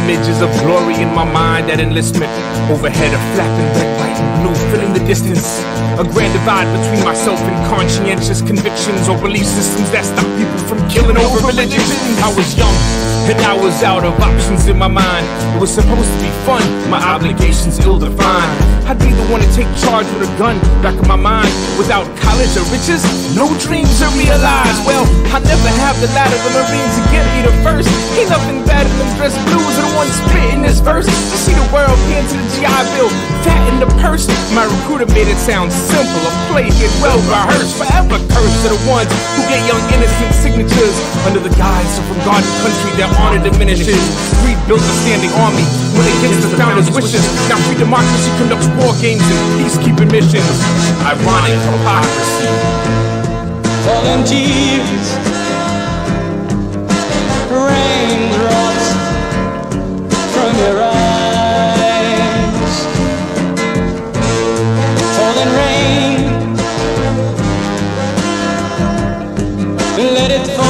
Images of glory in my mind at enlistment. Overhead a flapping red, white, and blue, filling the distance. A grand divide between myself and conscientious convictions or belief systems that stop people from killing over religion. I was young and I was out of options in my mind. It was supposed to be fun, my obligations ill-defined. I'd be the one to take charge with a gun back in my mind. Without college or riches, no dreams are realized. Well, I never have the ladder the Marines to get me the first. Ain't nothing better than dress blues are the ones spitting this verse. To see the world pay into the GI Bill, fat in the purse. My recruiter made it sound simple, a play get well rehearsed. Forever cursed to the ones who get young innocent signatures under the guise of from God and country their honor diminishes. Greed built a standing army when against the founders' wishes. Now free democracy conducts war games and peacekeeping missions. Ironic hypocrisy. Falling tears, raindrops from your eyes. Falling rain, let it fall.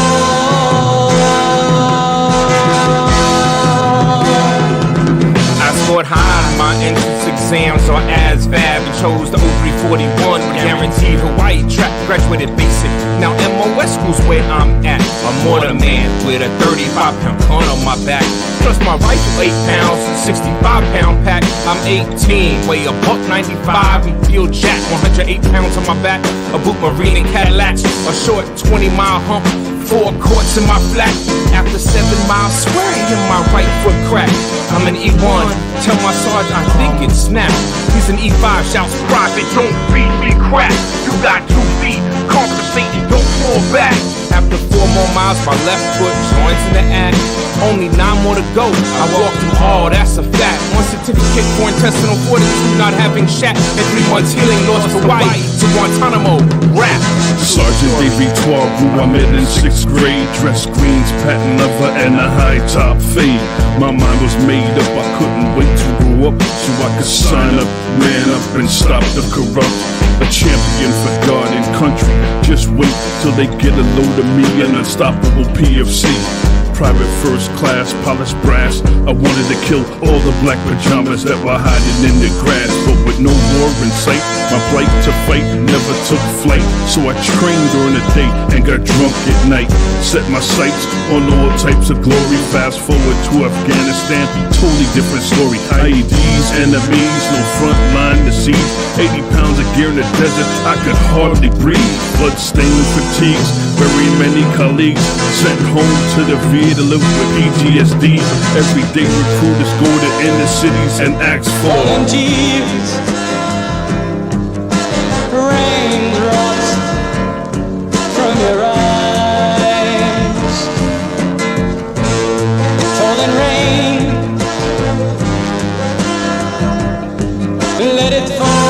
I scored high in my entrance exams on ASVAB and chose the 0341 with guaranteed Hawaii track. Graduated basic, now MOS schools where I'm at. A mortar man with a 35-pound gun on my back. Plus my rifle 8 pounds and 65-pound pack. I'm 18, weigh a $195 and feel jack. 108 pounds on my back, a boot marine and Cadillacs. A short 20-mile hump, 4 quarts in my flat. After 7 miles, swearing in my right foot crack. I'm an E1, tell my sergeant I think it snapped. He's an E5, shouts profit, don't feed me crap. You got 2 feet, compensate and don't fall back. After 4 more miles, my left foot joins in the act. Only 9 more to go, I walk through all, that's a fact. 1 certificate for intestinal fortitude, not having shat. And 3 months healing, lost Hawaii to Guantanamo, rap. Sergeant Day Victoire, who I met in 6th grade. Dress greens, patent leather, and a high top fade. My mind was made up, I couldn't wait to grow up so I could sign up, man up, and stop the corrupt. A champion for God and country. Just wait till they get a load of me, an unstoppable PFC. Private first class, polished brass. I wanted to kill all the black pajamas that were hiding in the grass. But with no war in sight, my plight to fight never took flight. So I trained during the day and got drunk at night. Set my sights on all types of glory. Fast forward to Afghanistan, totally different story. IEDs, enemies, no front line to see. 80 pounds of gear in the desert, I could hardly breathe. Bloodstained fatigues, very many colleagues sent home to the VA to live with PTSD. Everyday recruiters go to inner cities and ask for falling tears, raindrops from your eyes. Falling rain, let it fall.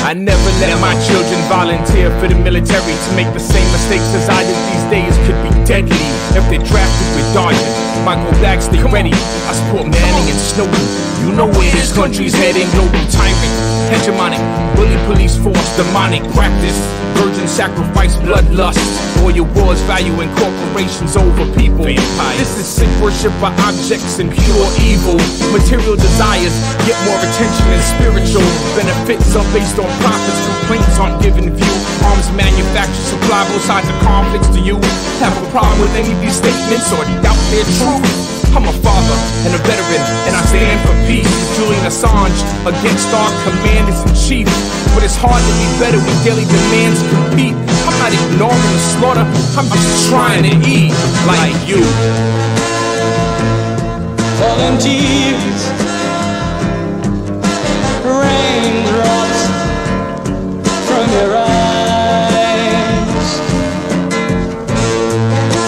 I never let my children volunteer for the military to make the same mistakes as I did these days could be deadly. If they're drafted with dodging, my go back, stay ready. I support Manning and Snowden. You know where this country's heading. Global tyrant, hegemonic, bully police force, demonic practice, virgin sacrifice, bloodlust. Oil wars, valuing corporations over people. This is sick worship by objects and pure evil. Material desires get more attention than spiritual. Benefits are based on profits, complaints aren't given view. Arms manufacture, supply both sides of conflicts. Do you have a problem with any of these statements or doubt their truth? I'm a father and a veteran, and I stand for peace. Julian Assange against our commanders-in-chief. But it's hard to be better when daily demands compete. I'm not ignoring the slaughter, I'm just trying to eat like you. Falling tears, raindrops from your eyes.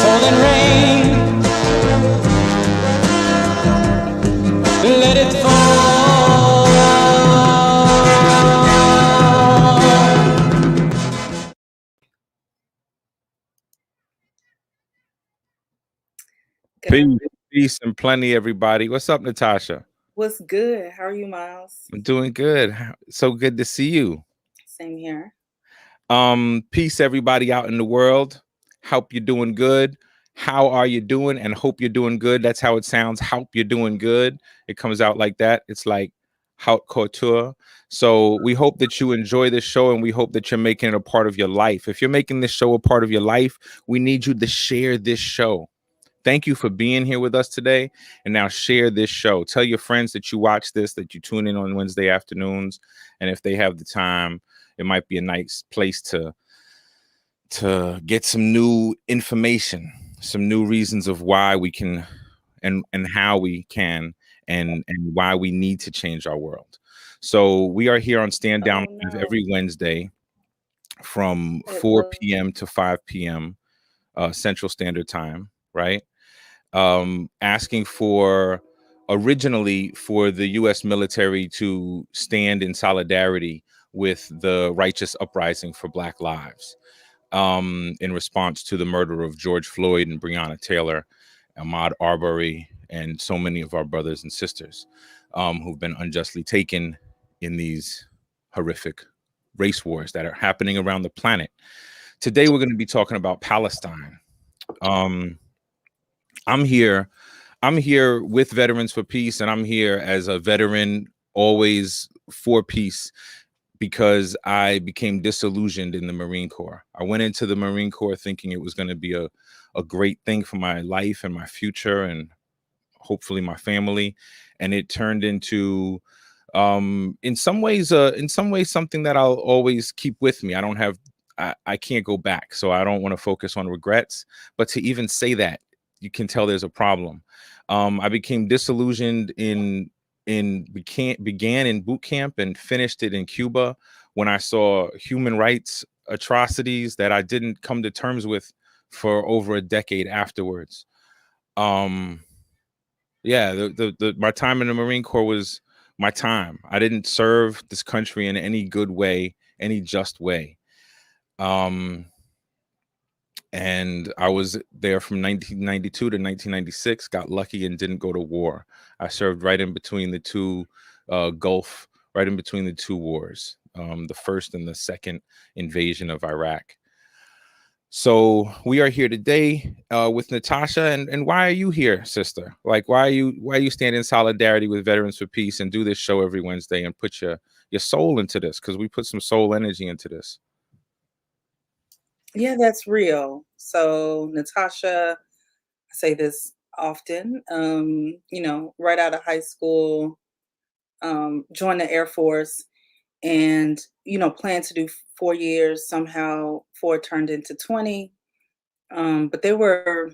Falling rain, let it fall. Peace and plenty, everybody. What's up, Natasha? What's good? How are you, Miles? I'm doing good. So good to see you. Same here. Peace, everybody out in the world. Help you're doing good. How are you doing? And hope you're doing good. That's how it sounds. Hope you're doing good. It comes out like that. It's like haute couture. So we hope that you enjoy this show, and we hope that you're making it a part of your life. If you're making this show a part of your life, we need you to share this show. Thank you for being here with us today. And now share this show. Tell your friends that you watch this, that you tune in on Wednesday afternoons. And if they have the time, it might be a nice place to get some new information, some new reasons of why we can and how we can and why we need to change our world. So we are here on Stand Down Live every Wednesday from 4 p.m. to 5 p.m. Central Standard Time, right? Asking for originally for the U.S. military to stand in solidarity with the righteous uprising for Black lives in response to the murder of George Floyd and Breonna Taylor, Ahmaud Arbery, and so many of our brothers and sisters who've been unjustly taken in these horrific race wars that are happening around the planet. Today, we're going to be talking about Palestine. I'm here with Veterans for Peace, and I'm here as a veteran always for peace because I became disillusioned in the Marine Corps. I went into the Marine Corps thinking it was going to be a great thing for my life and my future and hopefully my family, and it turned into in some ways something that I'll always keep with me. I can't go back, so I don't want to focus on regrets, but to even say that, you can tell there's a problem. I became disillusioned began in boot camp and finished it in Cuba when I saw human rights atrocities that I didn't come to terms with for over a decade afterwards. My time in the Marine Corps was my time. I didn't serve this country in any good way, any just way. And I was there from 1992 to 1996, got lucky and didn't go to war. I served right in between the two Gulf, right in between the two wars, the first and the second invasion of Iraq. So we are here today with Natasha. And why are you here, sister? Like, why are you standing in solidarity with Veterans for Peace and do this show every Wednesday and put your soul into this? Because we put some soul energy into this. Yeah, that's real. So, Natasha, I say this often, right out of high school, joined the Air Force and, planned to do 4 years. Somehow 4 turned into 20. But there were,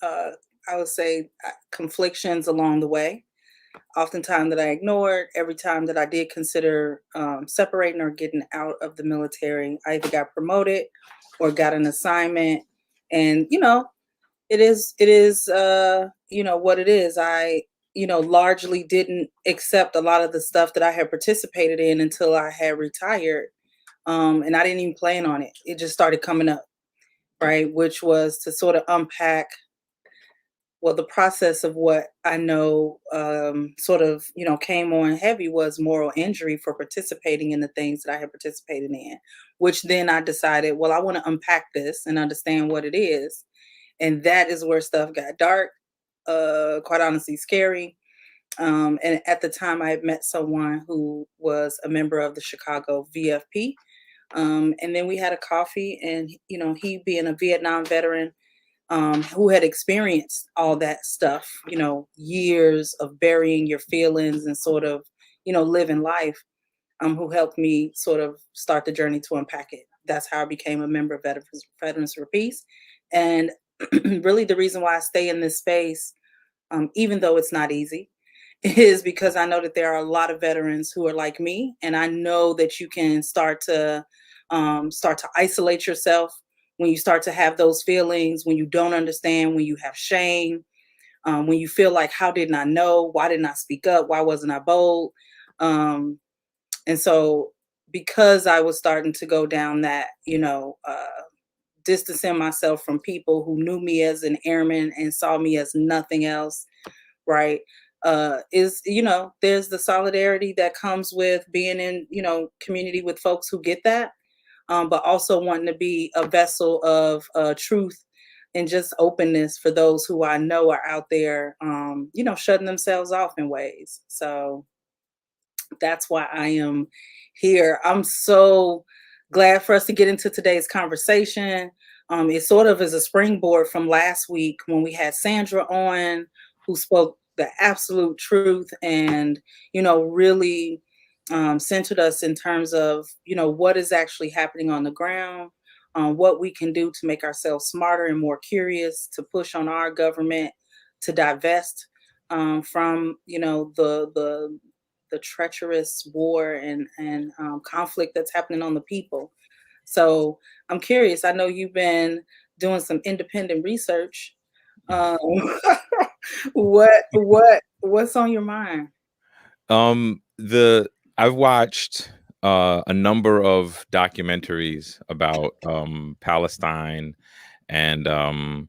I would say conflictions along the way. Oftentimes that I ignored. Every time that I did consider separating or getting out of the military, I either got promoted or got an assignment. And it is what it is. I largely didn't accept a lot of the stuff that I had participated in until I had retired, and I didn't even plan on it. It just started coming up, right? Which was to sort of unpack. Well, the process of what I know came on heavy was moral injury for participating in the things that I had participated in, which then I decided, well, I want to unpack this and understand what it is. And that is where stuff got dark, quite honestly, scary. And at the time, I had met someone who was a member of the Chicago VFP. And then we had a coffee, and, he being a Vietnam veteran, who had experienced all that stuff, years of burying your feelings and sort of, living life, who helped me sort of start the journey to unpack it. That's how I became a member of Veterans for Peace. And really the reason why I stay in this space, even though it's not easy, is because I know that there are a lot of veterans who are like me. And I know that you can start to isolate yourself when you start to have those feelings, when you don't understand, when you have shame, when you feel like, how didn't I know? Why didn't I speak up? Why wasn't I bold? And so because I was starting to go down that, distancing myself from people who knew me as an airman and saw me as nothing else, right? There's the solidarity that comes with being in, community with folks who get that. but also wanting to be a vessel of truth and just openness for those who I know are out there, shutting themselves off in ways. So that's why I am here. I'm so glad for us to get into today's conversation. It sort of is a springboard from last week when we had Sandra on, who spoke the absolute truth and, really centered us in terms of, what is actually happening on the ground, what we can do to make ourselves smarter and more curious, to push on our government to divest from, the treacherous war and conflict that's happening on the people. So I'm curious. I know you've been doing some independent research. Um, what's on your mind? The I've watched a number of documentaries about Palestine, and the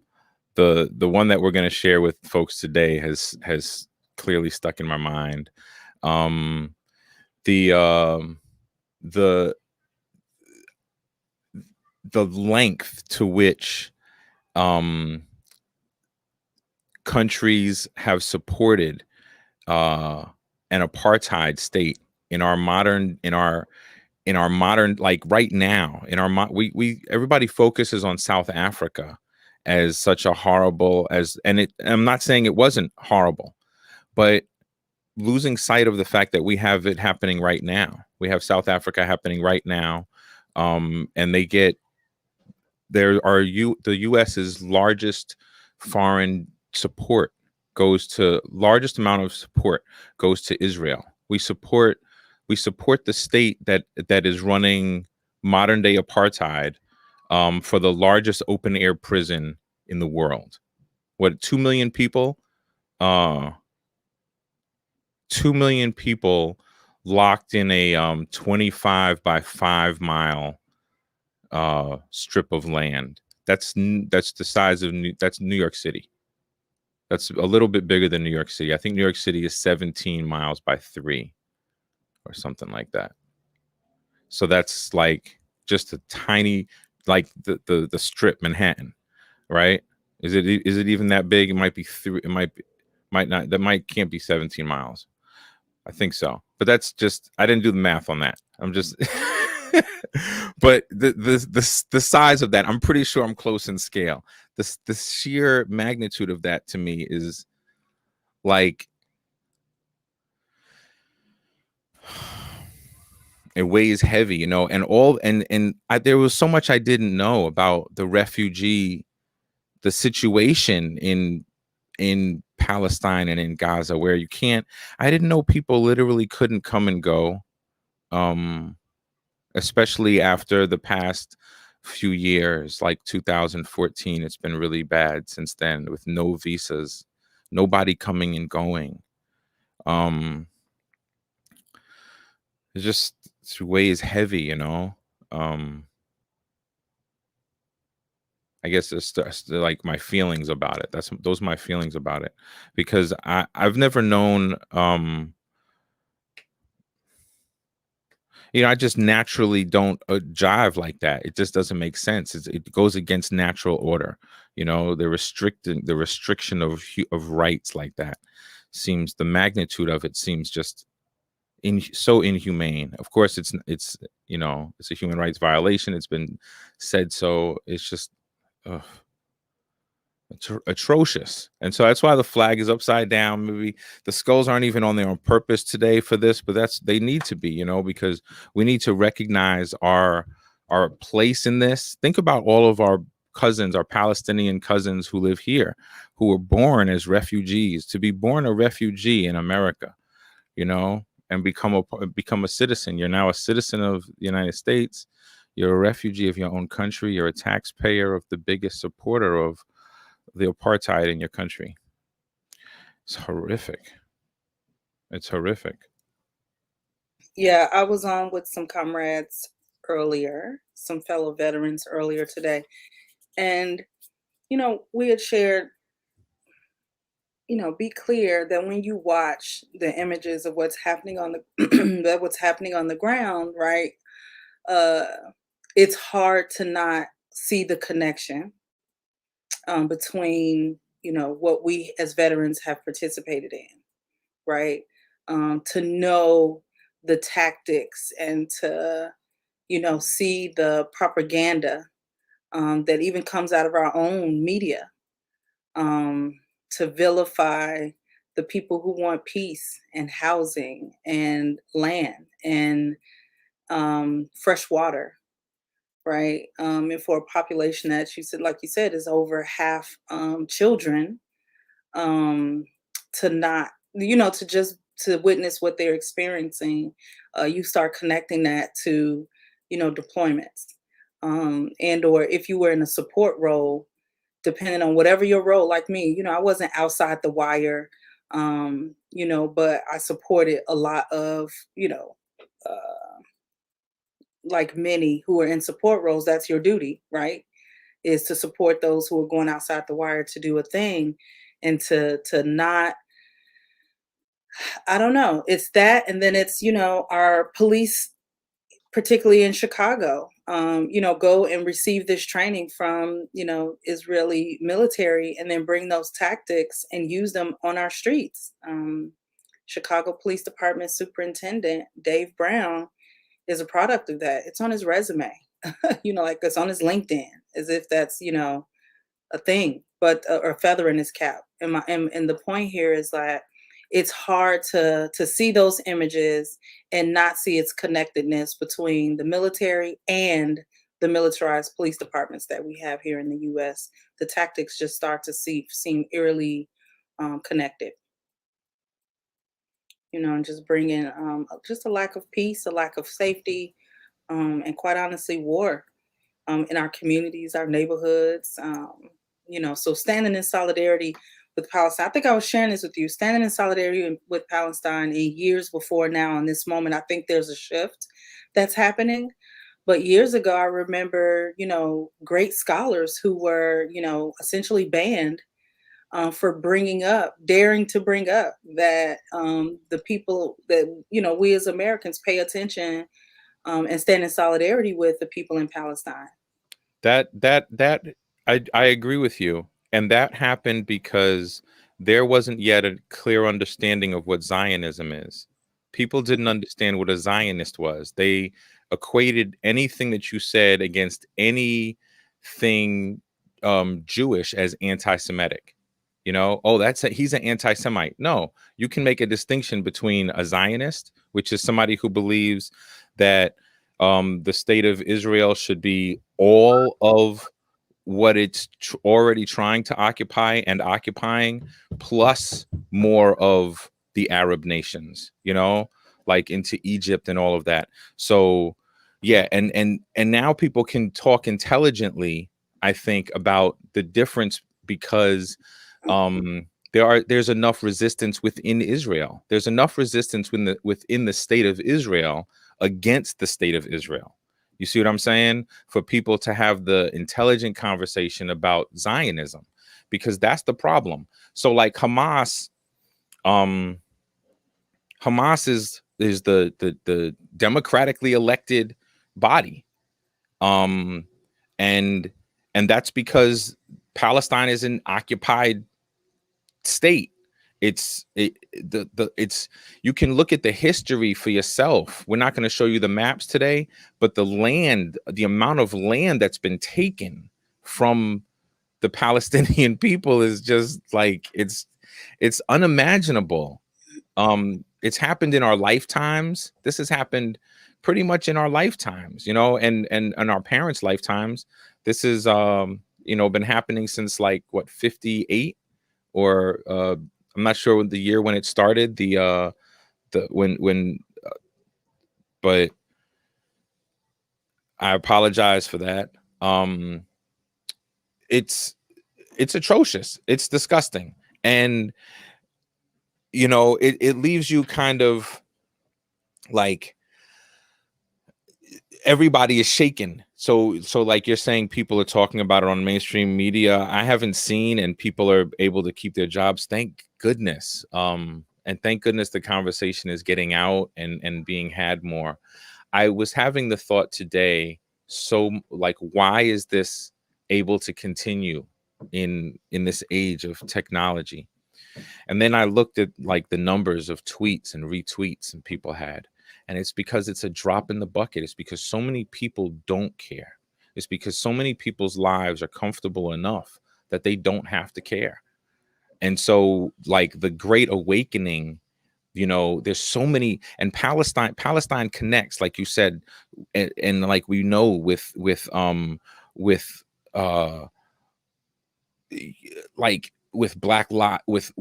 one that we're going to share with folks today has clearly stuck in my mind. The length to which countries have supported an apartheid state in our modern like right now in our we everybody focuses on South Africa as such a horrible I'm not saying it wasn't horrible, but losing sight of the fact that we have it happening right now. We have South Africa happening right now, and the US's largest foreign support largest amount of support goes to Israel. We support the state that is running modern day apartheid for the largest open air prison in the world. What, 2 million people? 2 million people locked in a 25 by 5 mile strip of land. That's the size of that's New York City. That's a little bit bigger than New York City. I think New York City is 17 miles by 3 or something like that. So that's like just a tiny, like the strip, Manhattan, right? Is it even that big? It might be can't be 17 miles. I think so. But that's just, I didn't do the math on that. I'm just but the size of that, I'm pretty sure I'm close in scale. The sheer magnitude of that to me is like, it weighs heavy, and there was so much I didn't know about the situation in Palestine and in Gaza, where I didn't know people literally couldn't come and go, especially after the past few years, like 2014. It's been really bad since then, with no visas, nobody coming and going. It weighs heavy, I guess it's like my feelings about it. Those are my feelings about it, because I've never known, I just naturally don't jive like that. It just doesn't make sense. It goes against natural order. The restriction of rights like that the magnitude of it seems just so inhumane. Of course, it's a human rights violation. It's been said so. It's just atrocious. And so that's why the flag is upside down. Maybe the skulls aren't even on there on purpose today for this, but they need to be, because we need to recognize our place in this. Think about all of our cousins, our Palestinian cousins who live here, who were born as refugees. To be born a refugee in America, and become a citizen. You're now a citizen of the United States. You're a refugee of your own country. You're a taxpayer of the biggest supporter of the apartheid in your country. It's horrific. It's horrific. Yeah, I was on with some comrades earlier, some fellow veterans earlier today. And, we had shared, be clear that when you watch the images of what's happening on the what's happening on the ground, right? it's hard to not see the connection between, what we as veterans have participated in, right? To know the tactics and to, see the propaganda that even comes out of our own media, um, to vilify the people who want peace and housing and land and fresh water, right? And for a population that you said, like you said, is over half children, um, to not, to just to witness what they're experiencing, you start connecting that to, deployments, and or if you were in a support role, depending on whatever your role. Like me, I wasn't outside the wire, but I supported a lot of, uh, like many who are in support roles. That's your duty, right? Is to support those who are going outside the wire to do a thing, and to not, I don't know. It's that, and then it's, our police, particularly in Chicago, go and receive this training from, Israeli military, and then bring those tactics and use them on our streets. Chicago Police Department Superintendent Dave Brown is a product of that. It's on his resume, like it's on his LinkedIn, as if that's, a thing, but or a feather in his cap. And the point here is that it's hard to see those images and not see its connectedness between the military and the militarized police departments that we have here in the U.S. The tactics just start to seem eerily connected. And just bringing just a lack of peace, a lack of safety, and quite honestly, war in our communities, our neighborhoods. So standing in solidarity with Palestine. I think I was sharing this with you. Standing in solidarity with Palestine in years before now, in this moment, I think there's a shift that's happening. But years ago, I remember, great scholars who were, essentially banned for daring to bring up that the people that, we as Americans pay attention and stand in solidarity with the people in Palestine. That I agree with you. And that happened because there wasn't yet a clear understanding of what Zionism is. People didn't understand what a Zionist was. They equated anything that you said against anything Jewish as anti-Semitic. He's an anti-Semite. No, you can make a distinction between a Zionist, which is somebody who believes that the state of Israel should be all of what it's already trying to occupy and occupying, plus more of the Arab nations, like into Egypt and all of that. So yeah, and now people can talk intelligently, I think, about the difference, because there's enough resistance within Israel. There's enough resistance within the state of Israel against the state of Israel. You see what I'm saying? For people to have the intelligent conversation about Zionism, because that's the problem. So like Hamas is the democratically elected body. And that's because Palestine is an occupied state. You can look at the history for yourself. We're not going to show you the maps today, but the amount of land that's been taken from the Palestinian people is just like, it's unimaginable. It's happened in our lifetimes. This has happened pretty much in our lifetimes, and in our parents' lifetimes. This is been happening since like 58, or I'm not sure the year when it started. But I apologize for that. It's atrocious. It's disgusting, and it leaves you kind of like everybody is shaken. So like you're saying, people are talking about it on mainstream media. I haven't seen, and people are able to keep their jobs. Thank goodness. And thank goodness the conversation is getting out and being had more. I was having the thought today. so like, why is this able to continue in this age of technology? And then I looked at like the numbers of tweets and retweets and people had, and it's because it's a drop in the bucket. It's because so many people don't care. It's because so many people's lives are comfortable enough that they don't have to care. And so like the Great Awakening, you know, there's so many, and Palestine connects, like you said, and like we know with uh like with black lot with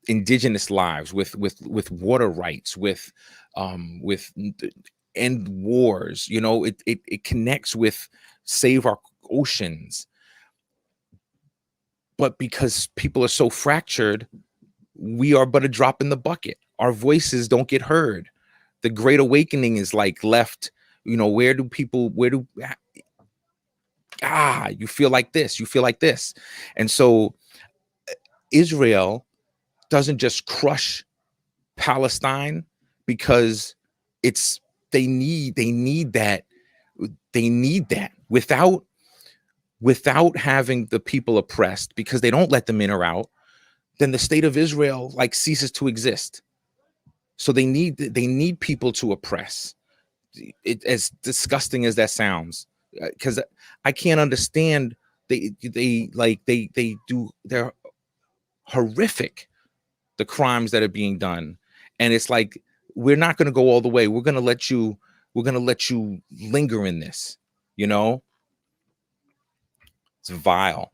indigenous lives, with water rights, with end wars, you know, it connects with save our oceans. But because people are so fractured, we are but a drop in the bucket. Our voices don't get heard. The Great Awakening is like left, you know, where do you feel like this, you feel like this. And so Israel doesn't just crush Palestine because it's they need that without having the people oppressed, because they don't let them in or out, then the state of Israel like ceases to exist. So they need people to oppress. It, as disgusting as that sounds, because I can't understand, they're horrific, the crimes that are being done. And it's like, we're not going to go all the way. We're going to let you linger in this, you know. It's vile.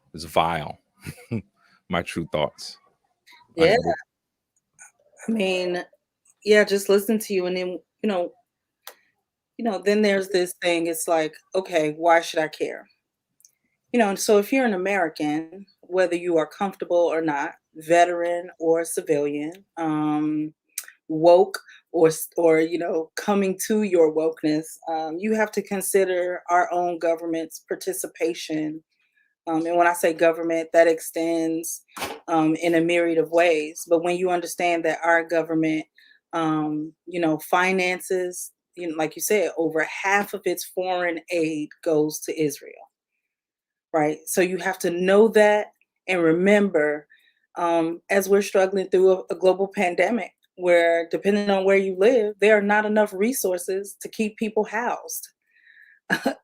My true thoughts. Yeah. I mean, yeah, just listen to you. And then, then there's this thing. It's like, okay, why should I care? And so if you're an American, whether you are comfortable or not, veteran or civilian, woke or coming to your wokeness, you have to consider our own government's participation. And when I say government, that extends in a myriad of ways. But when you understand that our government, finances, like you said, over half of its foreign aid goes to Israel, right? So you have to know that and remember, as we're struggling through a global pandemic, where depending on where you live, there are not enough resources to keep people housed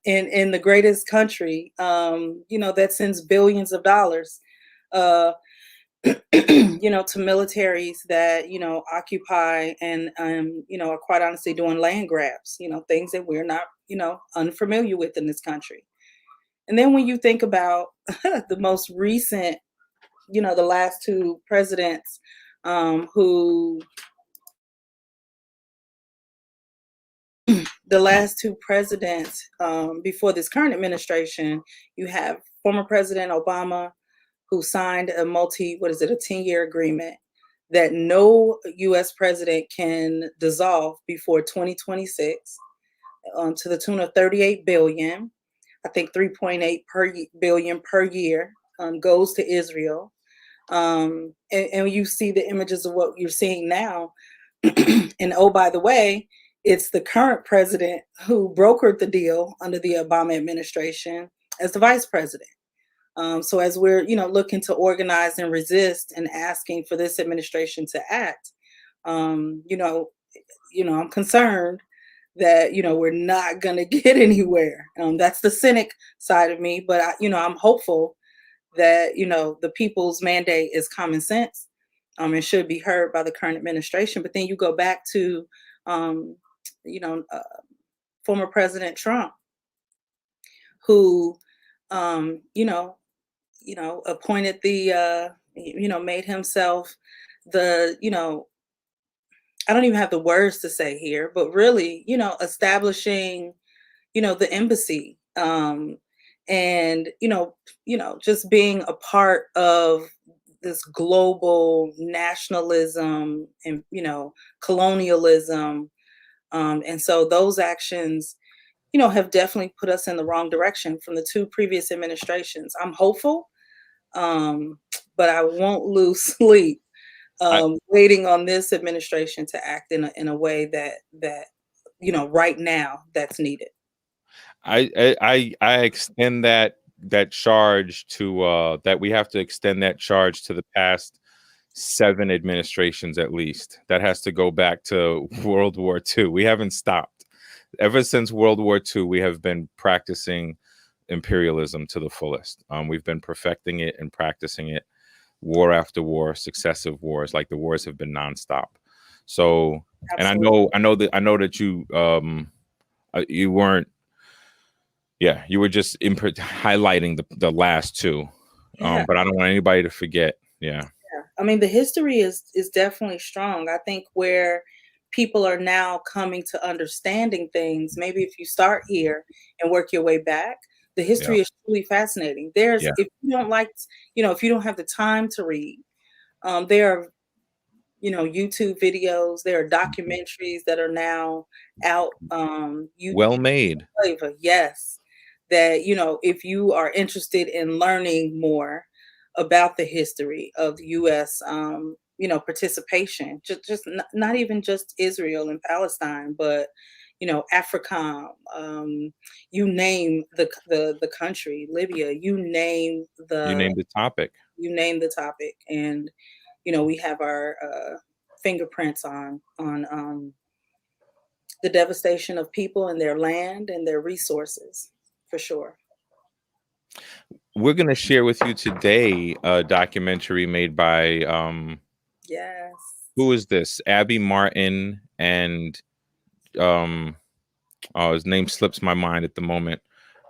in the greatest country, that sends billions of dollars, uh, to militaries that, occupy and, are quite honestly doing land grabs, things that we're not, unfamiliar with in this country. And then when you think about the most recent, the last two presidents, who the last two presidents before this current administration, you have former President Obama, who signed a 10-year agreement that no U.S. president can dissolve before 2026, to the tune of $38 billion. I think 3.8 billion per year goes to Israel. And you see the images of what you're seeing now. And oh, by the way, it's the current president who brokered the deal under the Obama administration as the vice president. So as we're, looking to organize and resist and asking for this administration to act, I'm concerned that, we're not going to get anywhere. That's the cynic side of me, but I'm hopeful that, the people's mandate is common sense, and should be heard by the current administration. But then you go back to, former President Trump, who, appointed made himself the, I don't even have the words to say here, but really, establishing, the embassy, and, just being a part of this global nationalism and, colonialism. And so those actions, have definitely put us in the wrong direction from the two previous administrations. I'm hopeful, but I won't lose sleep waiting on this administration to act in a way that right now that's needed. I extend that charge to that we have to extend that charge to the past 7 administrations at least. That has to go back to World War II. We haven't stopped. Ever since World War II, we have been practicing imperialism to the fullest. We've been perfecting it and practicing it war after war, successive wars. Like the wars have been nonstop. So, Absolutely. and I know that you you weren't. Yeah, you were just highlighting the last 2, Yeah. but I don't want anybody to forget. Yeah. Yeah. I mean, the history is definitely strong. I think where people are now coming to understanding things, maybe if you start here and work your way back, the history is truly fascinating. There's Yeah. If you don't like, if you don't have the time to read, there are YouTube videos, there are documentaries that are now out. Well made. Flavor, yes. That if you are interested in learning more about the history of the U.S. Participation, just not even just Israel and Palestine, but AFRICOM, you name the country, Libya, you name You named the topic. and we have our fingerprints on the devastation of people and their land and their resources, for sure. We're going to share with you today a documentary made by Yes. who is this? Abby Martin and his name slips my mind at the moment.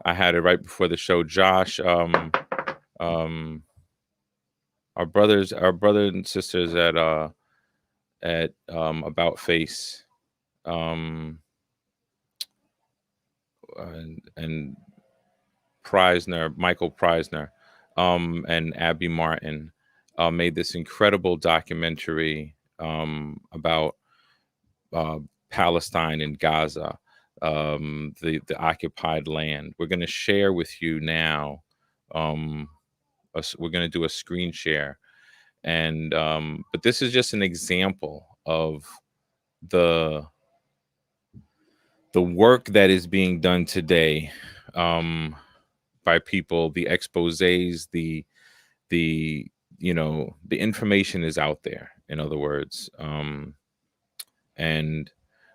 I had it right before the show. Josh, our brother and sisters at About Face, and Michael Preisner, and Abby Martin made this incredible documentary about Palestine and Gaza, the occupied land. We're going to share with you now. We're going to do a screen share, and but this is just an example of the work that is being done today by people, the exposés, the information is out there, in other words, and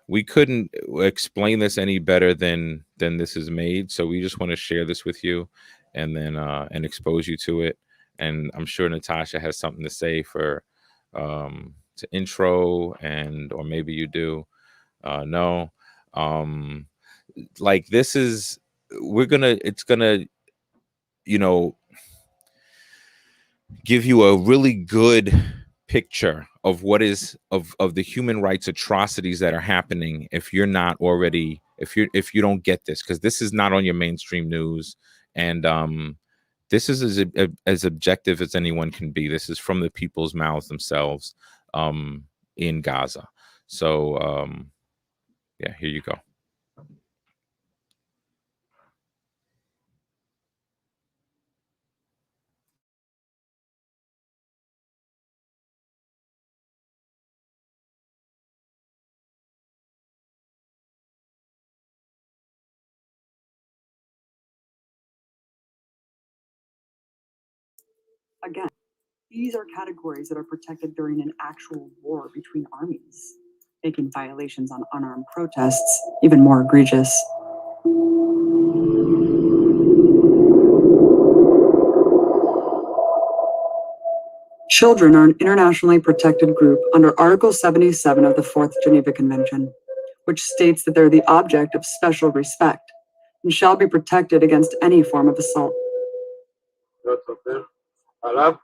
we couldn't explain this any better than this is made. So we just want to share this with you, and then and expose you to it. And I'm sure Natasha has something to say for to intro, or maybe you do. No, like this is it's gonna give you a really good picture of what is of the human rights atrocities that are happening if you're not already, if you don't get this, because this is not on your mainstream news, and this is as objective as anyone can be. This is from the people's mouths themselves in Gaza. So yeah, here you go. Again, these are categories that are protected during an actual war between armies, making violations on unarmed protests even more egregious. Children are an internationally protected group under Article 77 of the Fourth Geneva Convention, which states that they're the object of special respect and shall be protected against any form of assault. לא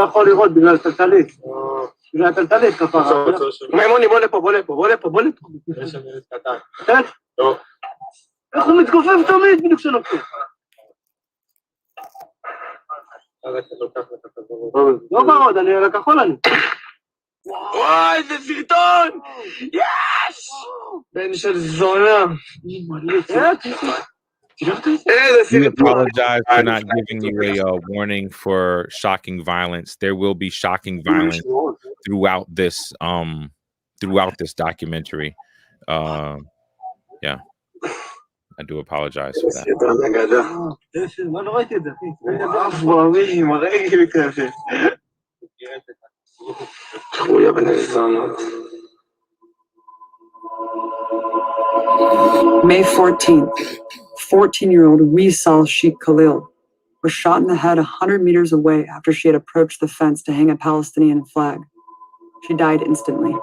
יכול לראות בגלל טלטלית. בגלל טלטלית כפרה. מימוני, בוא לפה. יש שם ילד קטן. כן? לא. איך הוא מתכופף תמיד בדיוק שנוקטו? לא ברוד, אני על הכחול אני. וואי, זה סרטון! יש! בן של זונה. We apologize for not giving you a warning for shocking violence. There will be shocking violence throughout this throughout this documentary. Yeah, I do apologize for that. May 14th, 14-year-old Wisal Sheikh Khalil was shot in the head 100 meters away after she had approached the fence to hang a Palestinian flag. She died instantly.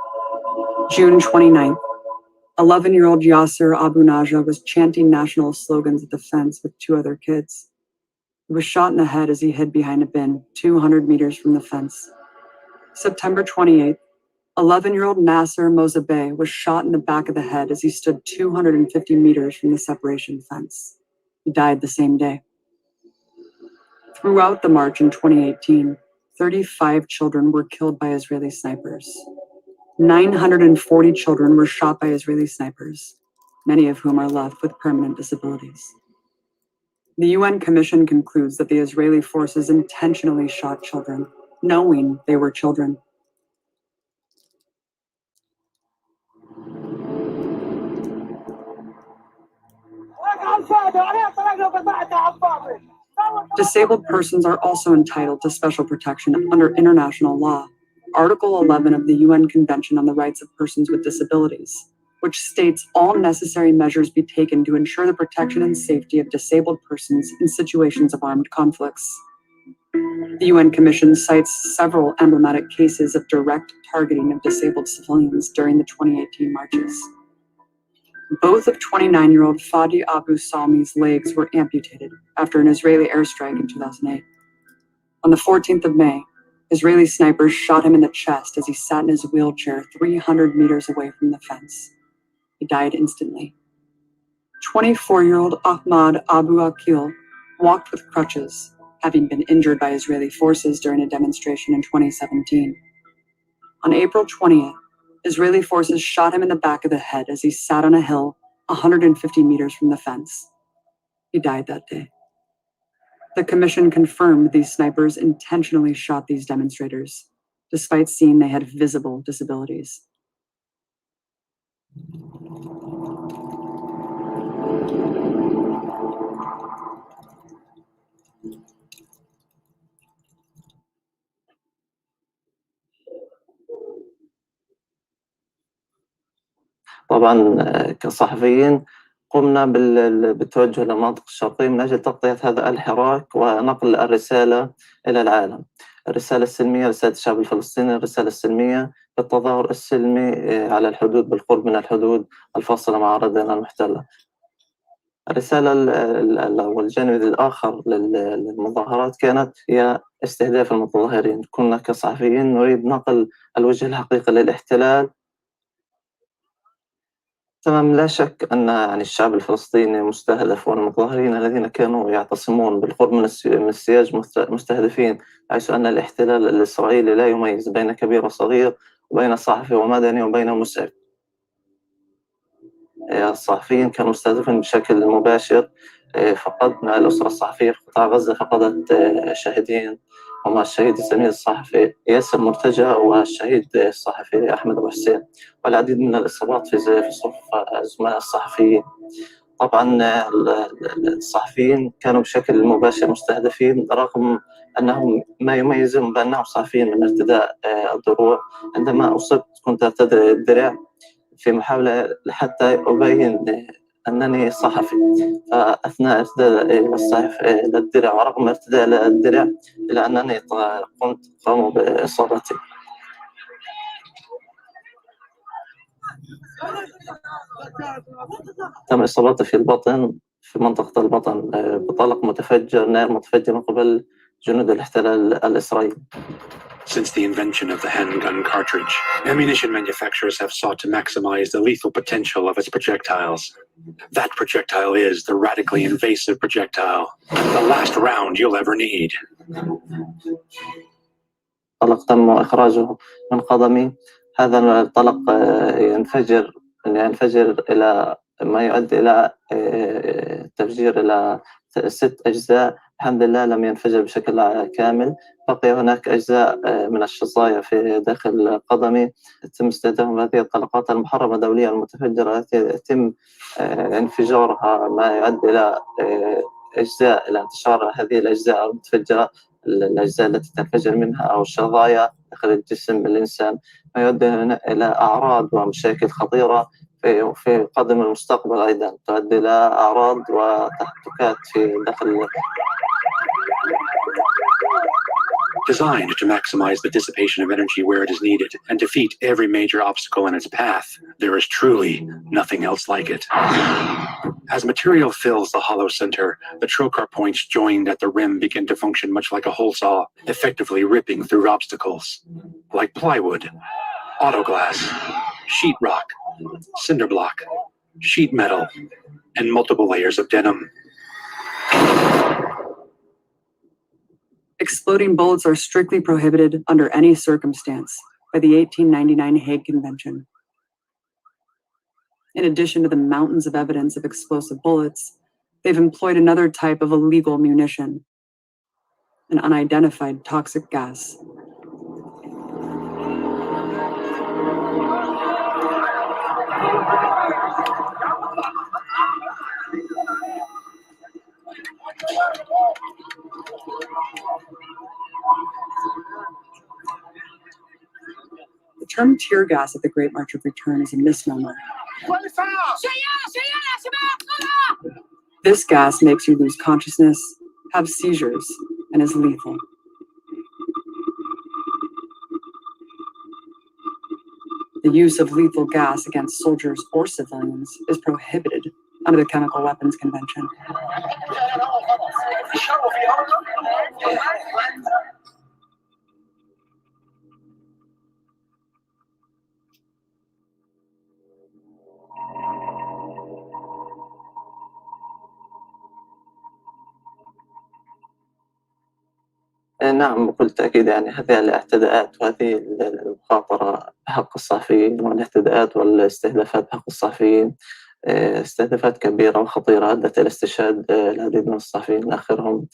June 29th, 11-year-old Yasser Abu Najah was chanting national slogans at the fence with 2 other kids. He was shot in the head as he hid behind a bin 200 meters from the fence. September 28th, 11-year-old Nasser Mozabeh was shot in the back of the head as he stood 250 meters from the separation fence. He died the same day. Throughout the march in 2018, 35 children were killed by Israeli snipers. 940 children were shot by Israeli snipers, many of whom are left with permanent disabilities. The UN Commission concludes that the Israeli forces intentionally shot children, knowing they were children. Disabled persons are also entitled to special protection under international law. Article 11 of the UN Convention on the Rights of Persons with Disabilities, which states all necessary measures be taken to ensure the protection and safety of disabled persons in situations of armed conflicts. The UN Commission cites several emblematic cases of direct targeting of disabled civilians during the 2018 marches. Both of 29-year-old Fadi Abu Salmi's legs were amputated after an Israeli airstrike in 2008. On the 14th of May, Israeli snipers shot him in the chest as he sat in his wheelchair 300 meters away from the fence. He died instantly. 24-year-old Ahmad Abu Akil walked with crutches, having been injured by Israeli forces during a demonstration in 2017. On April 20th, Israeli forces shot him in the back of the head as he sat on a hill 150 meters from the fence. He died that day. The commission confirmed these snipers intentionally shot these demonstrators, despite seeing they had visible disabilities. طبعا كصحفيين قمنا بالتوجه للمناطق الشرقية من أجل تغطية هذا الحراك ونقل الرسالة إلى العالم. الرسالة السلمية، رسالة الشعب الفلسطيني، الرسالة السلمية بالتظاهر السلمي على الحدود، بالقرب من الحدود الفاصلة مع أراضينا المحتلة. الرسالة والجانب الآخر للمظاهرات كانت هي استهداف المتظاهرين. كنا كصحفيين نريد نقل الوجه الحقيقي للاحتلال. تمام، لا شك أن يعني الشعب الفلسطيني مستهدف، والمتظاهرين الذين كانوا يعتصمون بالقرب من السياج مستهدفين، حيث أن الاحتلال الإسرائيلي لا يميز بين كبير وصغير، وبين صحفي ومدني، وبين مسعف. الصحفيين كانوا مستهدفين بشكل مباشر. فقدنا الأسرة الصحفية في قطاع غزة، فقدت شهيدين، هما الشهيد الزميل الصحفي ياسر مرتجى والشهيد الصحفي أحمد أبو حسين، والعديد من الإصابات في صفوف الزملاء الصحفيين. طبعا الصحفيين كانوا بشكل مباشر مستهدفين، رغم أنهم ما يميزهم بأنهم صحفيين من ارتداء الدروع. عندما أصبت كنت أرتدي الدرع في محاولة حتى أبين أنني صحفي، فأثناء ارتداء الدرع ورغم ارتداء الدرع إلى أنني قاموا بإصابتي. تم إصابتي في البطن، في منطقة البطن، بطلق متفجر، نار متفجر من قبل جنود الاحتلال الإسرائيلي. Since the invention of the handgun cartridge, ammunition manufacturers have sought to maximize the lethal potential of its projectiles. That projectile is the radically invasive projectile, the last round you'll ever need. طلق تم إخراجه من قدمي. هذا الطلق ينفجر إلى ما يؤدي إلى تفجير إلى 6 أجزاء. الحمد لله لم ينفجر بشكل كامل. بقي هناك أجزاء من الشظايا في داخل قدمي، يتم استخدام هذه الطلقات المحرمة دوليا المتفجرة التي يتم انفجارها، ما يؤدي إلى إلى انتشار هذه الأجزاء المتفجرة، الأجزاء التي تنفجر منها أو الشظايا داخل الجسم الإنسان، ما يؤدي إلى أعراض ومشاكل خطيرة في قادم المستقبل. أيضا تؤدي إلى أعراض وتحركات في داخل. Designed to maximize the dissipation of energy where it is needed and defeat every major obstacle in its path, there is truly nothing else like it. As material fills the hollow center, the trocar points joined at the rim begin to function much like a hole saw, effectively ripping through obstacles, like plywood, autoglass, sheetrock, cinder block, sheet metal, and multiple layers of denim. Exploding bullets are strictly prohibited under any circumstance by the 1899 Hague Convention. In addition to the mountains of evidence of explosive bullets, they've employed another type of illegal munition, an unidentified toxic gas. The term tear gas at the Great March of Return is a misnomer. This gas makes you lose consciousness, have seizures, and is lethal. The use of lethal gas against soldiers or civilians is prohibited under the Chemical Weapons Convention. نعم بكل تأكيد، يعني هذه الاعتداءات وهذه المخاطرة بحق الصحفيين والاعتداءات والاستهدافات بحق الصحفيين استهدافات كبيرة وخطيرة أدت إلى استشهاد العديد من الصحفيين. آخرهم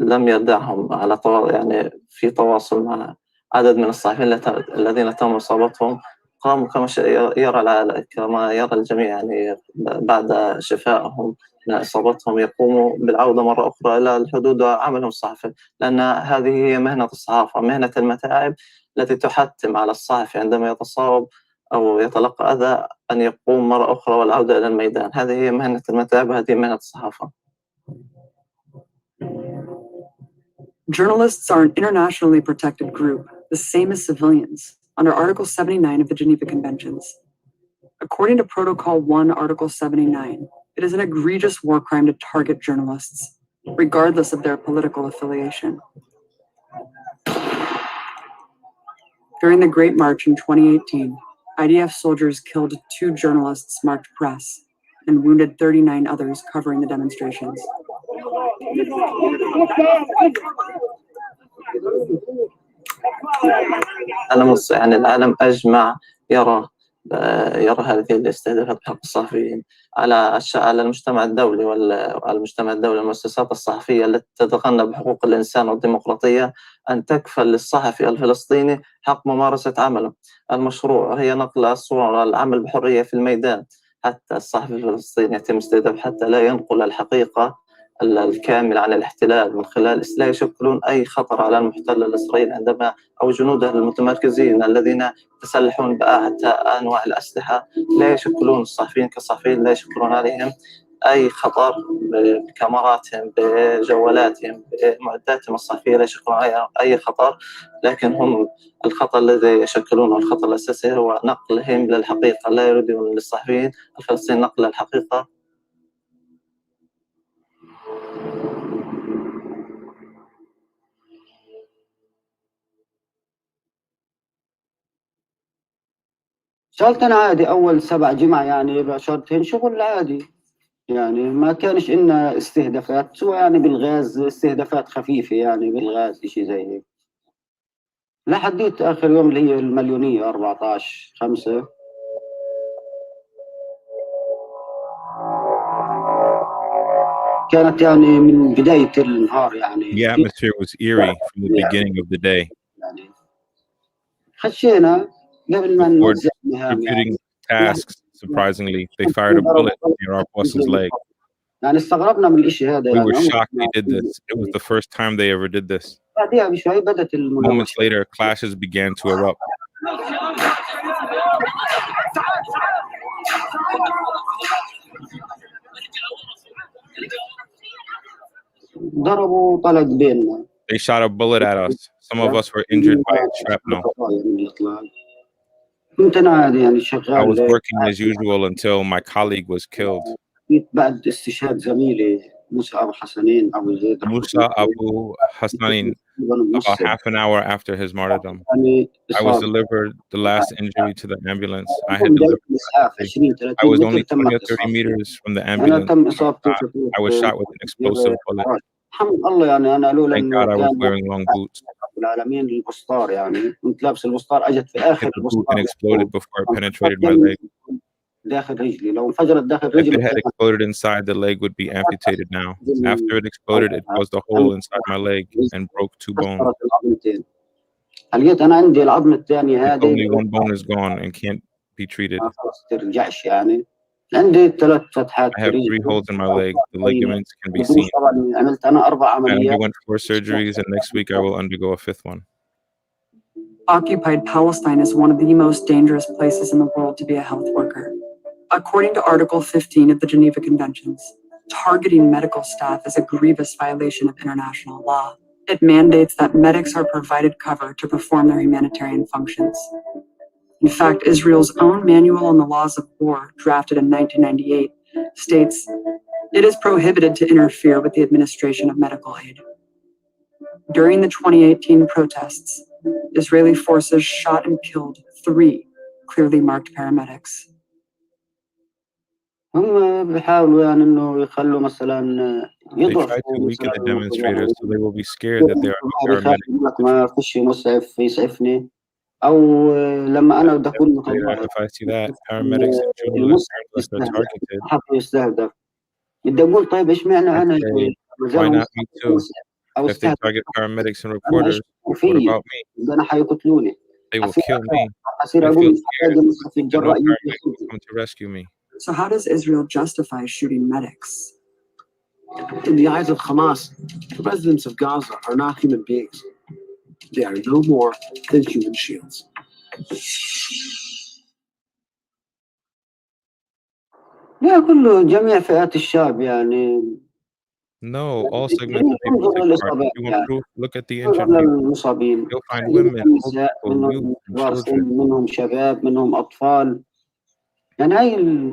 لم يدعهم على يعني في تواصل مع عدد من الصحفيين الذين تم إصابتهم، قاموا كما يرى الجميع، يعني بعد شفائهم من إصابتهم يقوموا بالعودة مرة أخرى إلى الحدود وعملهم الصحفي، لأن هذه هي مهنة الصحافة، مهنة المتاعب التي تحتم على الصحفي عندما يتصاب أو يتلقى أذى أن يقوم مرة أخرى والعودة إلى الميدان. هذه هي مهنة المتاعب وهذه مهنة الصحافة. Journalists are an internationally protected group, the same as civilians, under Article 79 of the Geneva Conventions. According to Protocol 1, Article 79, it is an egregious war crime to target journalists, regardless of their political affiliation. During the Great March in 2018, IDF soldiers killed 2 journalists marked press and wounded 39 others covering the demonstrations. يعني العالم أجمع يرى هذه الاستهدافات بحق الصحفيين على المجتمع الدولي والمجتمع الدولي والمؤسسات الصحفية التي تتغنى بحقوق الإنسان والديمقراطية أن تكفل للصحفي الفلسطيني حق ممارسة عمله المشروع، هي نقل الصورة العمل بحرية في الميدان. حتى الصحفي الفلسطيني يتم استهداف حتى لا ينقل الحقيقة الكامل عن الاحتلال من خلال لا يشكلون أي خطر على المحتل الإسرائيلي عندما أو جنوده المتمركزين الذين يتسلحون بأعتى أنواع الأسلحة، لا يشكلون الصحفيين كصحفيين، لا يشكلون عليهم أي خطر بكاميراتهم بجوالاتهم بمعداتهم الصحفية، لا يشكلون أي خطر، لكن هم الخطر الذي يشكلونه الخطر الأساسي هو نقلهم للحقيقة. لا يريدون للصحفيين الفلسطينيين نقل الحقيقة. اشتغلت أنا عادي أول 7 جمعة، يعني بشرتين شغل عادي، يعني ما كانش إنها استهدافات سوى يعني بالغاز، استهدافات خفيفة يعني بالغاز إشي زي هيك، لحديت آخر يوم اللي هي المليونية 14/5. كانت يعني من بداية النهار يعني The atmosphere was eerie from the Yeah. beginning of the day. يعني خشينا قبل ما Before نوزع المهام distributing يعني tasks, surprisingly, they fired a bullet near our boss's leg. يعني استغربنا من الإشي هذا We يعني were عمرنا shocked ما they did this. It was the first time they ever did this. بعدها بشوي بدت المناوشة. Moments later, clashes began to erupt. ضربوا طلق بيننا. They shot a bullet at us. Some of us were injured by shrapnel. كنت أنا عادي يعني I was شغال working as usual until my colleague was killed. بعد استشهاد زميلي موسى أبو حسنين أبو زيد Musa Abu Hassanin, about half an hour after his martyrdom. يعني I was delivered the last injury to the ambulance. I had delivered. I was only 20 or 30 meters from the أنا ambulance. تم إصابتي I was shot with an explosive bullet. الحمد لله يعني أنا لولا Thank God I was كان wearing long boots. رب العالمين البسطار يعني كنت لابس البسطار أجت في آخر Hit the boot البسطار and exploded before it penetrated my leg. داخل رجلي لو انفجرت داخل If it رجلي had exploded inside, the leg would be amputated now. After it exploded, it caused a hole inside my leg and broke 2 bones. كسرت العظمتين لقيت أنا عندي العظمة الثانية هذه Only 1 bone is gone and can't be treated. خلاص ترجعش يعني عندي 3 فتحات I have 3 holes in my leg. The ligaments can be seen. طبعا عملت أنا 4 I عمليات underwent 4 surgeries, and next week I will undergo a 5th one. Occupied Palestine is one of the most dangerous places in the world to be a health worker. According to Article 15 of the Geneva Conventions, targeting medical staff is a grievous violation of international law. It mandates that medics are provided cover to perform their humanitarian functions. In fact, Israel's own Manual on the Laws of War, drafted in 1998, states, "It is prohibited to interfere with the administration of medical aid." During the 2018 protests, Israeli forces shot and killed 3 clearly marked paramedics. هم بيحاولوا يعني إنه يخلوا مثلا They try يضعفوا to weaken the مثلاً demonstrators so they will be scared that there are no بيخاف paramedics. يقول لك ما فيش مسعف يسعفني أو لما أنا بدي أكون Later, متضرر if I see that paramedics and journalists are targeted, حقي يستهدف بدي أقول طيب إيش معنى I أنا say, why not me too? أو If they استهدف target paramedics and أنا reporters, إيش what فيي about me? إذا أنا حيقتلوني They will kill me. أصير I أقول feel مش scared حاجة مسعف that يتجرأ no يجي paramedics will come to rescue me. So how does Israel justify shooting medics? In the eyes of Hamas, the residents of Gaza are not human beings. They are no more than human shields. لا كله جميع فئات الشعب يعني No, all segments of people take part. If you want proof, look at the injured people. للمصابين You'll find women, old نساء people, youth, منهم and كبار children. سن منهم شباب منهم أطفال يعني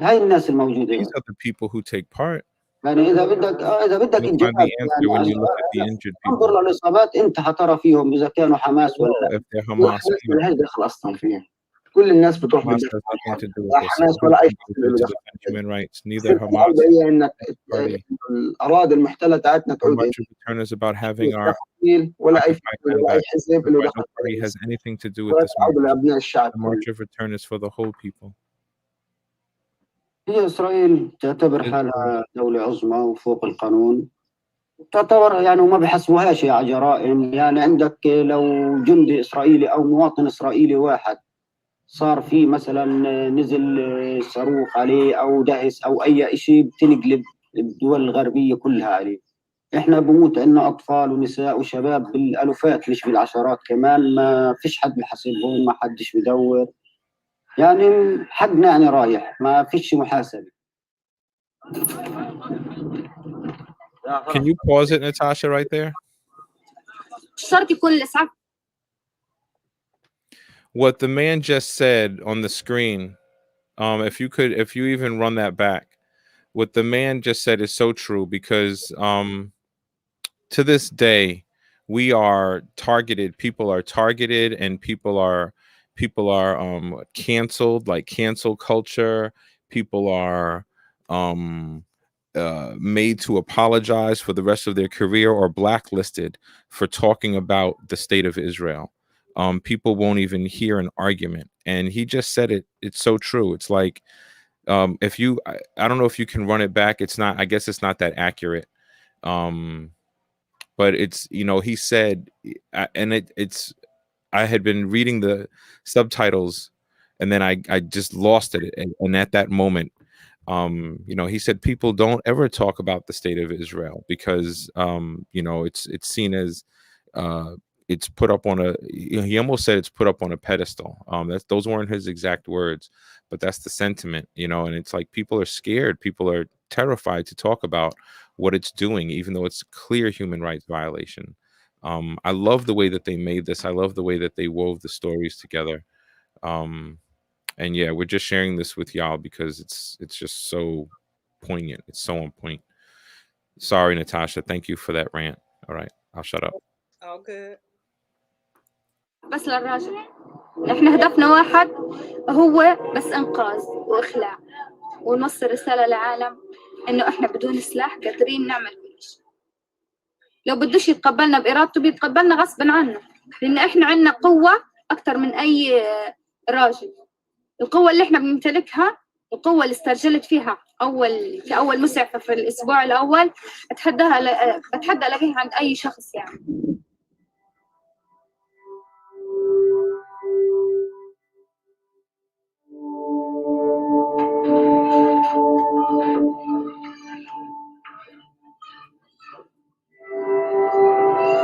هاي الناس الموجودة These are the people who take part. يعني إذا بدك You'll find إجابات the answer when يعني you look at the injured انظر people. للإصابات أنت حترى فيهم إذا كانوا حماس ولا لا If they're Hamas, ما لهاش دخل أصلا فيها كل الناس بتروح Hamas بتدافع has nothing to do لا with this. حماس Everyone ولا أي goes there to defend human rights. Neither الفكرة Hamas الأرضية إنك party. الأراضي المحتلة تاعتنا The تعود March of Return is about having our ولا أي occupied فكر land ولا أي back. حزب That's له why دخل no party has anything to do with ولا this تعود march. لأبناء الشعب The March of Return is for the whole people. هي إسرائيل تعتبر حالها دولة عظمى وفوق القانون تعتبر يعني وما بحسبوهاش يا جرائم يعني عندك لو جندي إسرائيلي أو مواطن إسرائيلي واحد صار في مثلا نزل صاروخ عليه أو دهس أو أي شيء بتنقلب الدول الغربية كلها عليه إحنا بموت عندنا أطفال ونساء وشباب بالألوفات مش بالعشرات كمان ما فيش حد بحاسبهم ما حدش بدور يعني حقنا يعني رايح ما فيش محاسبة. Can you pause it, Natasha, right there? What the man just said on the screen, if you even run that back, what the man just said is so true because to this day we are targeted. People are targeted and people are canceled, like cancel culture. People are made to apologize for the rest of their career or blacklisted for talking about the state of Israel. People won't even hear an argument. And he just said it. It's so true. It's like, if you, I don't know if you can run it back. It's not, I guess it's not that accurate. But it's, you know, he said, and it's I had been reading the subtitles, and then I just lost it, and at that moment, you know, he said people don't ever talk about the state of Israel because you know, it's seen as it's put up on a, you know, he almost said it's put up on a pedestal. Those weren't his exact words, but that's the sentiment, you know. And it's like people are scared, people are terrified to talk about what it's doing, even though it's clear human rights violation. I love the way that they made this. I love the way that they wove the stories together. And yeah, we're just sharing this with y'all because it's just so poignant. It's so on point. Sorry, Natasha. Thank you for that rant. All right, I'll shut up. All good. بس للراجل احنا هدفنا واحد، هو بس انقاذ واخلاع، ونوصل رسالة للعالم انه احنا بدون سلاح قادرين نعمل كل شيء. لو بدوش يتقبلنا بإرادته بيتقبلنا غصبا عنه، لان احنا عندنا قوة اكتر من اي راجل. القوة اللي احنا بنمتلكها، القوة اللي استرجلت فيها كأول مسعفة في الأسبوع الأول، بتحدى ألاقيها عند أي شخص يعني.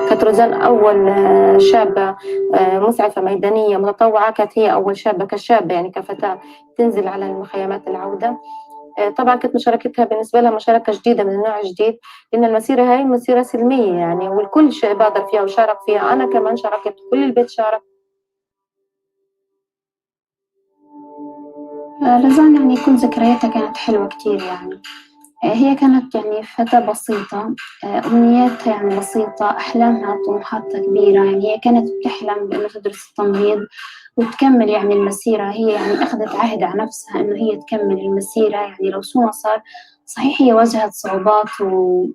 كانت روزان أول شابة مسعفة ميدانية متطوعة، كانت هي أول شابة كشابة يعني كفتاة تنزل على المخيمات العودة. طبعا كانت مشاركتها بالنسبة لها مشاركة جديدة من نوع جديد، لأن المسيرة هاي مسيرة سلمية يعني، والكل بادر فيها وشارك فيها. أنا كمان شاركت، كل البيت شارك. رزان يعني كل ذكرياتها كانت حلوة كتير يعني. هي كانت يعني فتاة بسيطة، أمنياتها يعني بسيطة، أحلامها طموحاتها كبيرة يعني. هي كانت بتحلم بأنه تدرس التمريض وتكمل يعني المسيرة. هي يعني أخذت عهد على نفسها إنه هي تكمل المسيرة يعني لو شو ما صار. صحيح هي واجهت صعوبات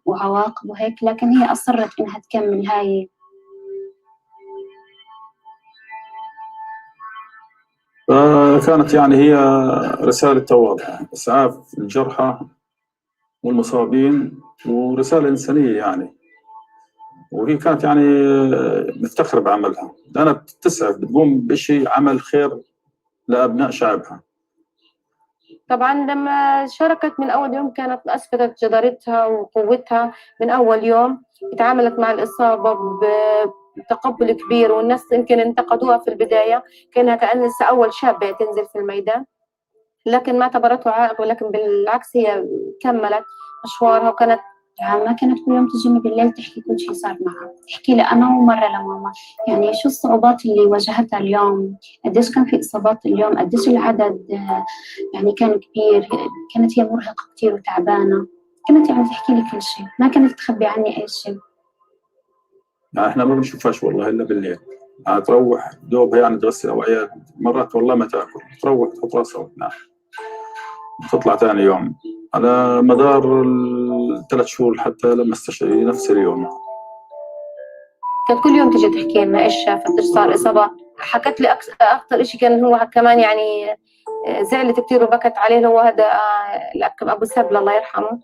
وعواقب وهيك، لكن هي أصرت إنها تكمل هاي. كانت يعني هي رسالة واضحة، إسعاف الجرحى والمصابين، ورسالة إنسانية يعني. وهي كانت يعني مفتخرة بعملها، لأنها بتسعف، بتقوم بشيء عمل خير لأبناء شعبها. طبعا لما شاركت من أول يوم كانت أثبتت جدارتها وقوتها. من أول يوم تعاملت مع الإصابة بتقبل كبير، والناس يمكن انتقدوها في البداية كأنها لسه أول شابة تنزل في الميدان، لكن ما اعتبرته عائق، ولكن بالعكس هي كملت مشوارها. وكانت يعني ما كانت كل يوم تجيني بالليل تحكي كل شيء صار معها، تحكي لي أنا ومرة لماما يعني شو الصعوبات اللي واجهتها اليوم، قديش كان في إصابات اليوم، قديش العدد يعني كان كبير. كانت هي مرهقة كتير وتعبانة، كانت يعني تحكي لي كل شيء، ما كانت تخبي عني أي شيء. يعني إحنا ما بنشوفهاش والله إلا بالليل، يعني تروح دوبها يعني تغسل أوعية، مرات والله ما تاكل، تروح تحط راسها وتنام، تطلع ثاني يوم على مدار ال3 شهور حتى لما استشفي نفس اليوم. كانت كل يوم تجي تحكي لنا إيش شافت، إيش صار إصابة. حكت لي أكثر إشي كان هو كمان يعني زعلت كتير وبكت عليه، هو هذا الأكب أبو سبل الله يرحمه.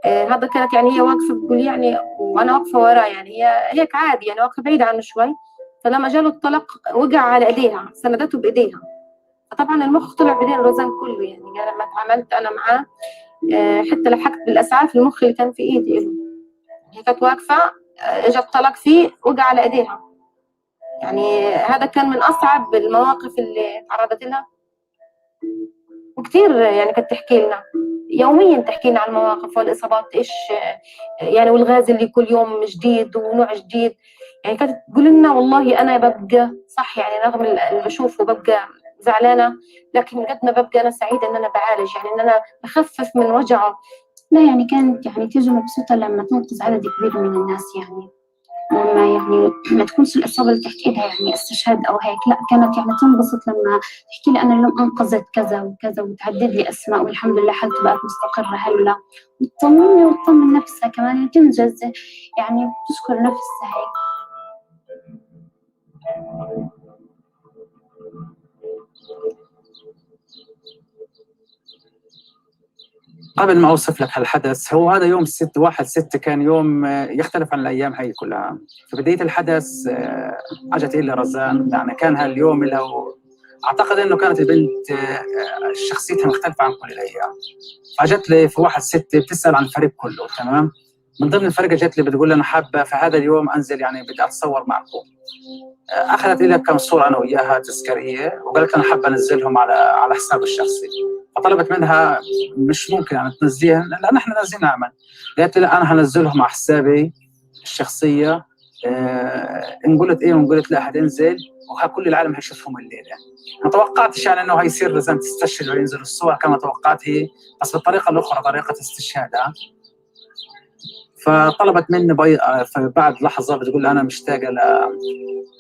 هذا كانت يعني هي واقفة بتقول يعني، وأنا واقفة وراه يعني، هي هيك عادي يعني واقفة بعيدة عنه شوي. فلما جاله الطلق وقع على إيديها، سندته بإيديها. فطبعا المخ طلع بدين روزان كله يعني لما تعاملت أنا معاه. حتى لحقت بالأسعاف المخ اللي كان في إيدي له. هي كانت واقفة، اجى الطلق فيه وقع على إيديها. يعني هذا كان من أصعب المواقف اللي تعرضت لها. وكتير يعني كانت تحكي لنا يوميا، تحكي لنا عن المواقف والإصابات إيش يعني، والغاز اللي كل يوم جديد ونوع جديد. يعني كانت تقول لنا والله أنا ببقى صح يعني رغم اللي بشوفه ببقى زعلانة، لكن قد ما ببقى أنا سعيدة إن أنا بعالج، يعني إن أنا بخفف من وجعه. لا يعني كانت يعني تيجي مبسوطة لما تنقذ عدد كبير من الناس يعني، وما يعني ما تكونش الإصابة اللي تحت إيدها يعني استشهاد أو هيك، لا كانت يعني تنبسط لما تحكي لي أنا اليوم أنقذت كذا وكذا، وتعدد لي أسماء والحمد لله حالته بقت مستقرة هلا، وتطمني وتطمن نفسها كمان، تنجز يعني تشكر نفسها هيك. قبل ما أوصف لك هالحدث، هو هذا يوم 1/6 كان يوم يختلف عن الأيام هاي كلها. في بداية الحدث أجت إلي رزان، يعني كان هاليوم اللي هو أعتقد إنه كانت البنت شخصيتها مختلفة عن كل الأيام. فأجت لي في 1/6 بتسأل عن الفريق كله، تمام؟ من ضمن الفريق جت لي بتقول لي أنا حابة في هذا اليوم أنزل، يعني بدي أتصور معكم. أخذت إلي كم صورة أنا وياها تذكارية، وقالت أنا حابة أنزلهم على حساب الشخصي. فطلبت منها مش ممكن يعني تنزليها لأن إحنا نازلين نعمل. قالت لي لا أنا هنزلهم على حسابي الشخصية. إن قلت إيه وإن قلت لا هتنزل وكل العالم هيشوفهم الليلة. ما توقعتش يعني إنه هيصير لازم تستشهد وينزل الصور كما توقعت هي، بس بالطريقة الأخرى طريقة استشهادها. فطلبت مني بعد لحظة بتقول لي أنا مشتاقة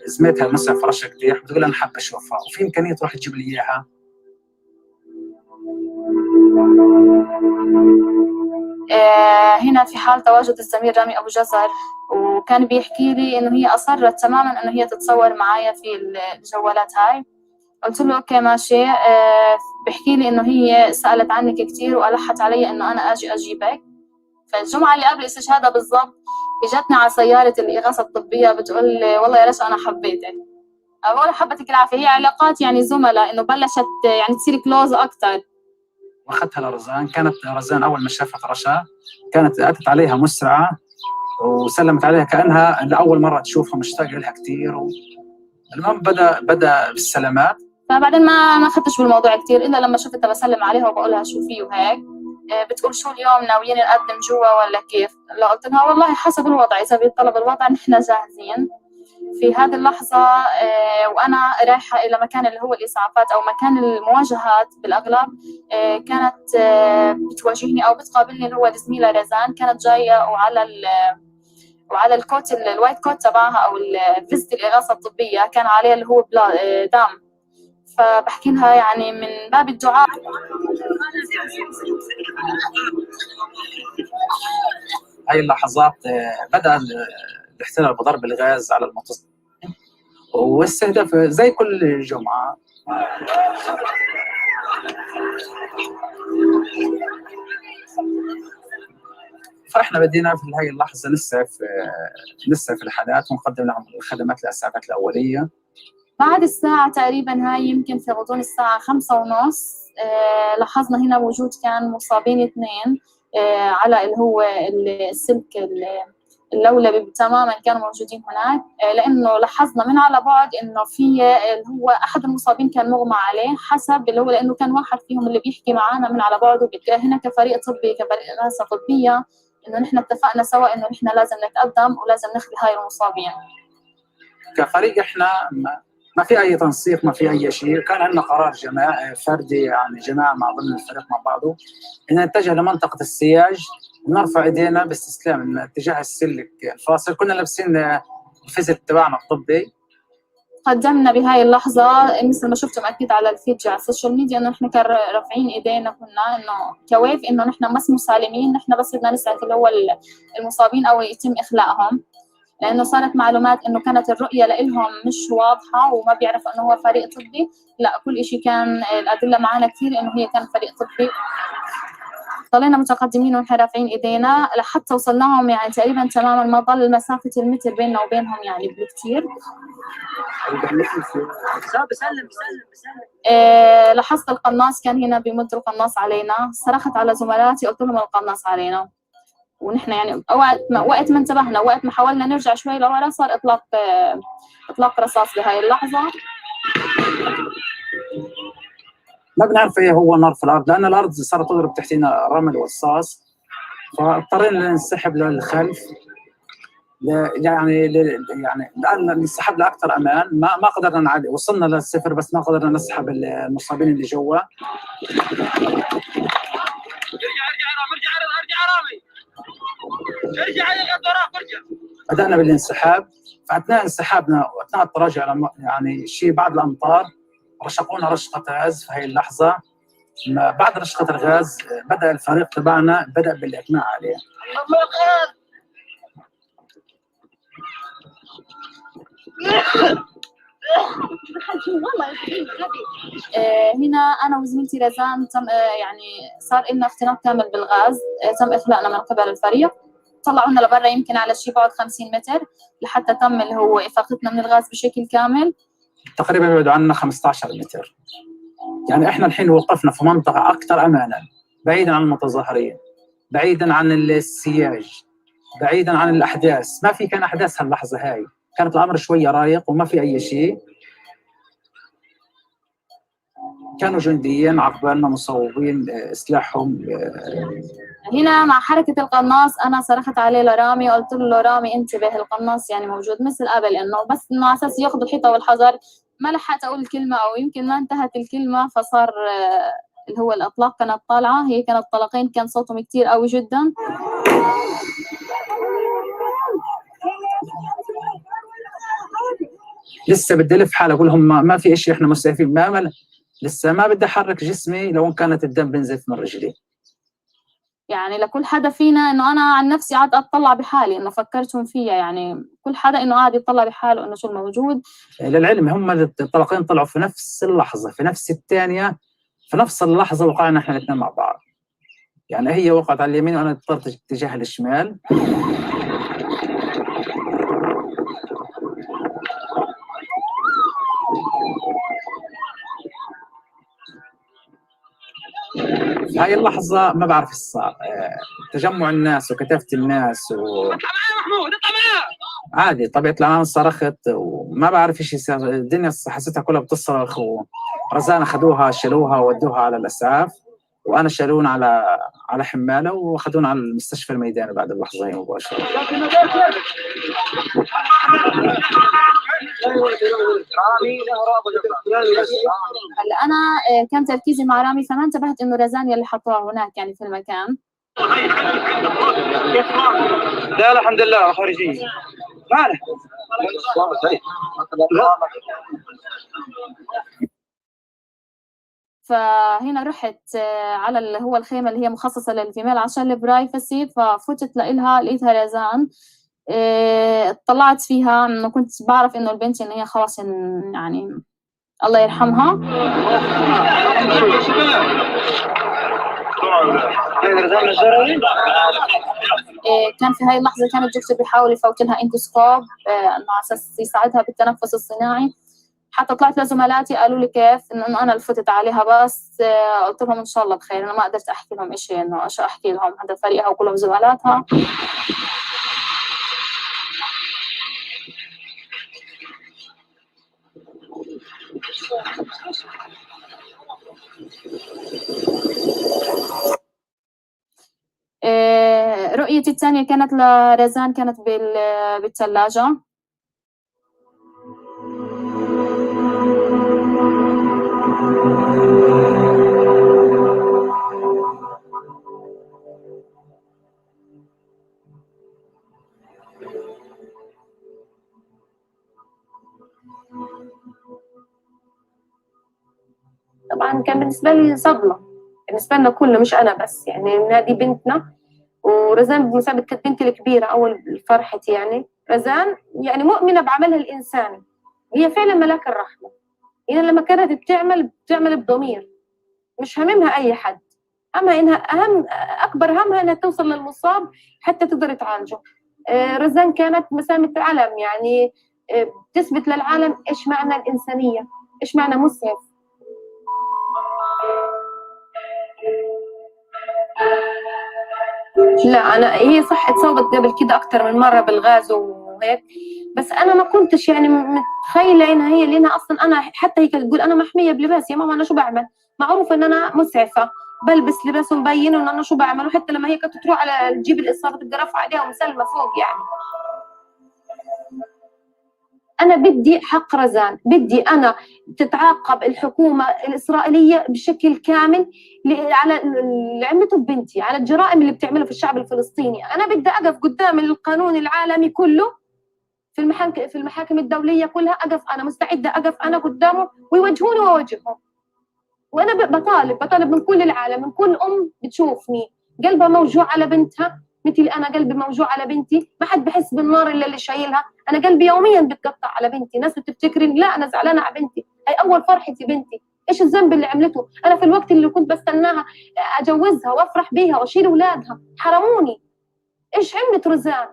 لزميلتها المسرح فراشة قديح، بتقول أنا حابة أشوفها وفي إمكانية تروح تجيب لي إياها. هنا في حال تواجد الزميل رامي أبو جزر، وكان بيحكي لي إنه هي أصرت تماماً إنه هي تتصور معايا في الجوالات هاي. قلت له أوكي ماشي. بيحكي لي إنه هي سألت عنك كتير وألحت علي إنه أنا أجي أجيبك. فالجمعة اللي قبل استشهادها بالضبط اجتني على سيارة الإغاثة الطبية بتقول لي والله يا رشا أنا حبيتك. أقول حبتك العافية. هي علاقات يعني زملاء، إنه بلشت يعني تصير كلوز أكتر. واخذتها لرزان. كانت رزان اول ما شافت رشا كانت اتت عليها مسرعه وسلمت عليها كانها لاول مره تشوفها، مشتاقه لها كثير. المهم بدا بالسلامات. فبعدين ما اخذتش بالموضوع كثير الا لما شفتها بسلم عليها وبقول لها شو في وهيك. بتقول شو اليوم ناويين نقدم جوا ولا كيف؟ لا قلت لها والله حسب الوضع، اذا بيطلب الوضع نحن جاهزين. في هذه اللحظة وأنا رايحة إلى مكان اللي هو الإسعافات أو مكان المواجهات بالأغلب، كانت بتواجهني أو بتقابلني اللي هو الزميلة رزان. كانت جاية وعلى الكوت الوايت كوت تبعها أو الفيست الإغاثة الطبية كان عليه اللي هو دم. فبحكي لها يعني من باب الدعاء. هاي اللحظات بدأ الاحتلال بضرب الغاز على المتصل واستهداف زي كل جمعة. فاحنا بدينا في هاي اللحظة نسعف الحالات ونقدم لهم الخدمات الإسعافات الأولية. بعد الساعة تقريبا هاي يمكن في غضون الساعة 5:30 لاحظنا هنا وجود كان مصابين 2 على اللي هو السلك اللولبي تماما كانوا موجودين هناك. لانه لاحظنا من على بعد انه في اللي هو احد المصابين كان مغمى عليه حسب اللي هو، لانه كان واحد فيهم اللي بيحكي معنا من على بعد. هنا كفريق طبي كفريق إغاثة طبية انه نحن اتفقنا سوا انه نحن لازم نتقدم ولازم نخلي هاي المصابين. كفريق احنا ما في اي تنسيق، ما في اي شيء. كان عندنا قرار جماعي فردي، يعني جماعه مع ضمن الفريق مع بعضه، ان نتجه لمنطقه السياج ونرفع ايدينا باستسلام اتجاه السلك الفاصل. كنا لابسين الفيزيك تبعنا الطبي. قدمنا بهاي اللحظة مثل ما شفتم أكيد على الفيديو على السوشيال ميديا إنه نحن رافعين إيدينا، كنا إنه كويف إنه نحن بس مسالمين، نحن بس بدنا نسعف اللي هو المصابين أو يتم إخلاءهم. لأنه صارت معلومات إنه كانت الرؤية لإلهم مش واضحة وما بيعرفوا إنه هو فريق طبي. لا كل إشي كان الأدلة معنا كثير إنه هي كان فريق طبي. ضلينا متقدمين ونحن رافعين إيدينا لحتى وصلناهم يعني تقريبا تماما، ما ضل مسافة المتر بيننا وبينهم يعني بكثير. لاحظت القناص كان هنا بيمد القناص علينا. صرخت على زملاتي قلت لهم القناص علينا، ونحن يعني وقت ما انتبهنا وقت ما حاولنا نرجع شوي لورا صار اطلاق رصاص بهاي اللحظه. ما بنعرف ايه هو نار في الارض، لان الارض صارت تضرب تحتينا رمل ورصاص، فاضطرينا ننسحب للخلف يعني لان نسحب لاكثر امان. ما قدرنا نعدي، وصلنا للصفر بس ما قدرنا نسحب المصابين اللي جوا. بدأنا بالانسحاب. فأثناء انسحابنا وأثناء التراجع يعني شيء بعد الأمطار رشقونا رشقة غاز. في هاي اللحظة بعد رشقة الغاز بدأ الفريق تبعنا بالإقناع عليه. هنا أنا وزميلتي رزان تم يعني صار لنا اختناق كامل بالغاز. تم إخلاءنا من قبل الفريق، طلعونا لبرا يمكن على شي بعد 50 متر لحتى تم اللي هو إفاقتنا من الغاز بشكل كامل. تقريبا يبعدوا عنا 15 متر. يعني احنا الحين وقفنا في منطقة أكثر أمانا، بعيدا عن المتظاهرين، بعيدا عن السياج، بعيدا عن الأحداث. ما في كان أحداث هاللحظة هاي، كانت الأمر شوية رايق وما في أي شيء. كانوا جنديين عقبالنا مصوبين سلاحهم. هنا مع حركة القناص أنا صرخت عليه لرامي، قلت له رامي انتبه القناص يعني موجود مثل قبل، إنه بس إنه على أساس ياخذوا الحيطة والحذر. ما لحقت أقول الكلمة أو يمكن ما انتهت الكلمة فصار اللي هو الأطلاق كانت طالعة. هي كانت طلقين، كان صوتهم كتير قوي جدا. لسه بدي ألف حالة أقول لهم ما في إشي، إحنا مستهدفين. ما لسه ما بدي أحرك جسمي لو كانت الدم بنزف من رجلي. يعني لكل حدا فينا إنه أنا عن نفسي قاعد أطلع بحالي إنه فكرتهم فيها، يعني كل حدا إنه قاعد يطلع بحاله إنه شو الموجود. للعلم هم الطلقين طلعوا في نفس اللحظة، في نفس الثانية، في نفس اللحظة وقعنا إحنا الاثنين مع بعض. يعني هي وقعت على اليمين وأنا اضطرت اتجاه الشمال. في هاي اللحظة ما بعرف ايش صار. تجمع الناس وكثافة الناس عادي طبيعة الأمر صرخت وما بعرف ايش يصير. الدنيا حسيتها كلها بتصرخ. ورزان أخذوها شالوها وودوها على الإسعاف، وأنا شالونا على حمالة وأخذونا على المستشفى الميداني بعد اللحظة هي مباشرة. هلا أنا كان تركيزي مع رامي فما انتبهت إنه رزان يلي حطوها هناك يعني في المكان. لا الحمد لله خارجي ماله. فهنا رحت على اللي هو الخيمة اللي هي مخصصة للفيميل عشان البرايفسي، ففتت لقيتها رزان. اطلعت فيها انه كنت بعرف انه البنت ان هي خلاص يعني الله يرحمها. كان في هاي اللحظة كان الدكتور بيحاول يفوت لها اندوسكوب انه على اساس يساعدها بالتنفس الصناعي. حتى طلعت لزملاتي قالوا لي كيف انه انا اللي فتت عليها، بس قلت لهم ان شاء الله بخير. انا ما قدرت احكي لهم شيء، انه شو احكي لهم، هذا فريقها وكلهم زملاتها. رؤيتي الثانية كانت لرزان كانت بالثلاجة. طبعا كان بالنسبة لي صدمة، بالنسبة لنا كله مش أنا بس، يعني دي بنتنا ورزان بمثابة كانت بنتي الكبيرة أول فرحتي. يعني رزان يعني مؤمنة بعملها الإنساني، هي فعلا ملاك الرحمة. هي لما كانت بتعمل بضمير، مش هممها أي حد، همها إنها أكبر همها إنها توصل للمصاب حتى تقدر تعالجه. رزان كانت مسامة علم، يعني بتثبت للعالم إيش معنى الإنسانية، إيش معنى مسعف. لا هي صح اتصابت قبل كده اكتر من مره بالغاز وهيك، بس انا ما كنتش يعني متخيله انها هي، لانها اصلا انا حتى هي كانت تقول انا محميه بلباس. يا ماما انا شو بعمل؟ معروف ان انا مسعفه، بلبس لباس مبين ان انا شو بعمل. وحتى لما هي كانت تروح على تجيب الاصابه تبقى رافعه عليها ومسلمه فوق. يعني أنا بدي حق رزان، بدي أنا تتعاقب الحكومة الإسرائيلية بشكل كامل على اللي عملته ببنتي، على الجرائم اللي بتعملها في الشعب الفلسطيني. أنا بدي أقف قدام القانون العالمي كله في المحاكم الدولية كلها، أقف أنا مستعدة أقف أنا قدامه ويوجهوني وأواجههم. وأنا بطالب من كل العالم، من كل أم بتشوفني قلبها موجوع على بنتها، مثل أنا قلبي موجوع على بنتي، ما حد بحس بالنار إلا اللي شايلها. أنا قلبي يوميا بتقطع على بنتي، ناس بتفتكرني لا أنا زعلانة على بنتي، هي أول فرحتي بنتي. إيش الذنب اللي عملته؟ أنا في الوقت اللي كنت بستناها أجوزها وأفرح بيها وأشيل أولادها حرموني. إيش عملت رزان؟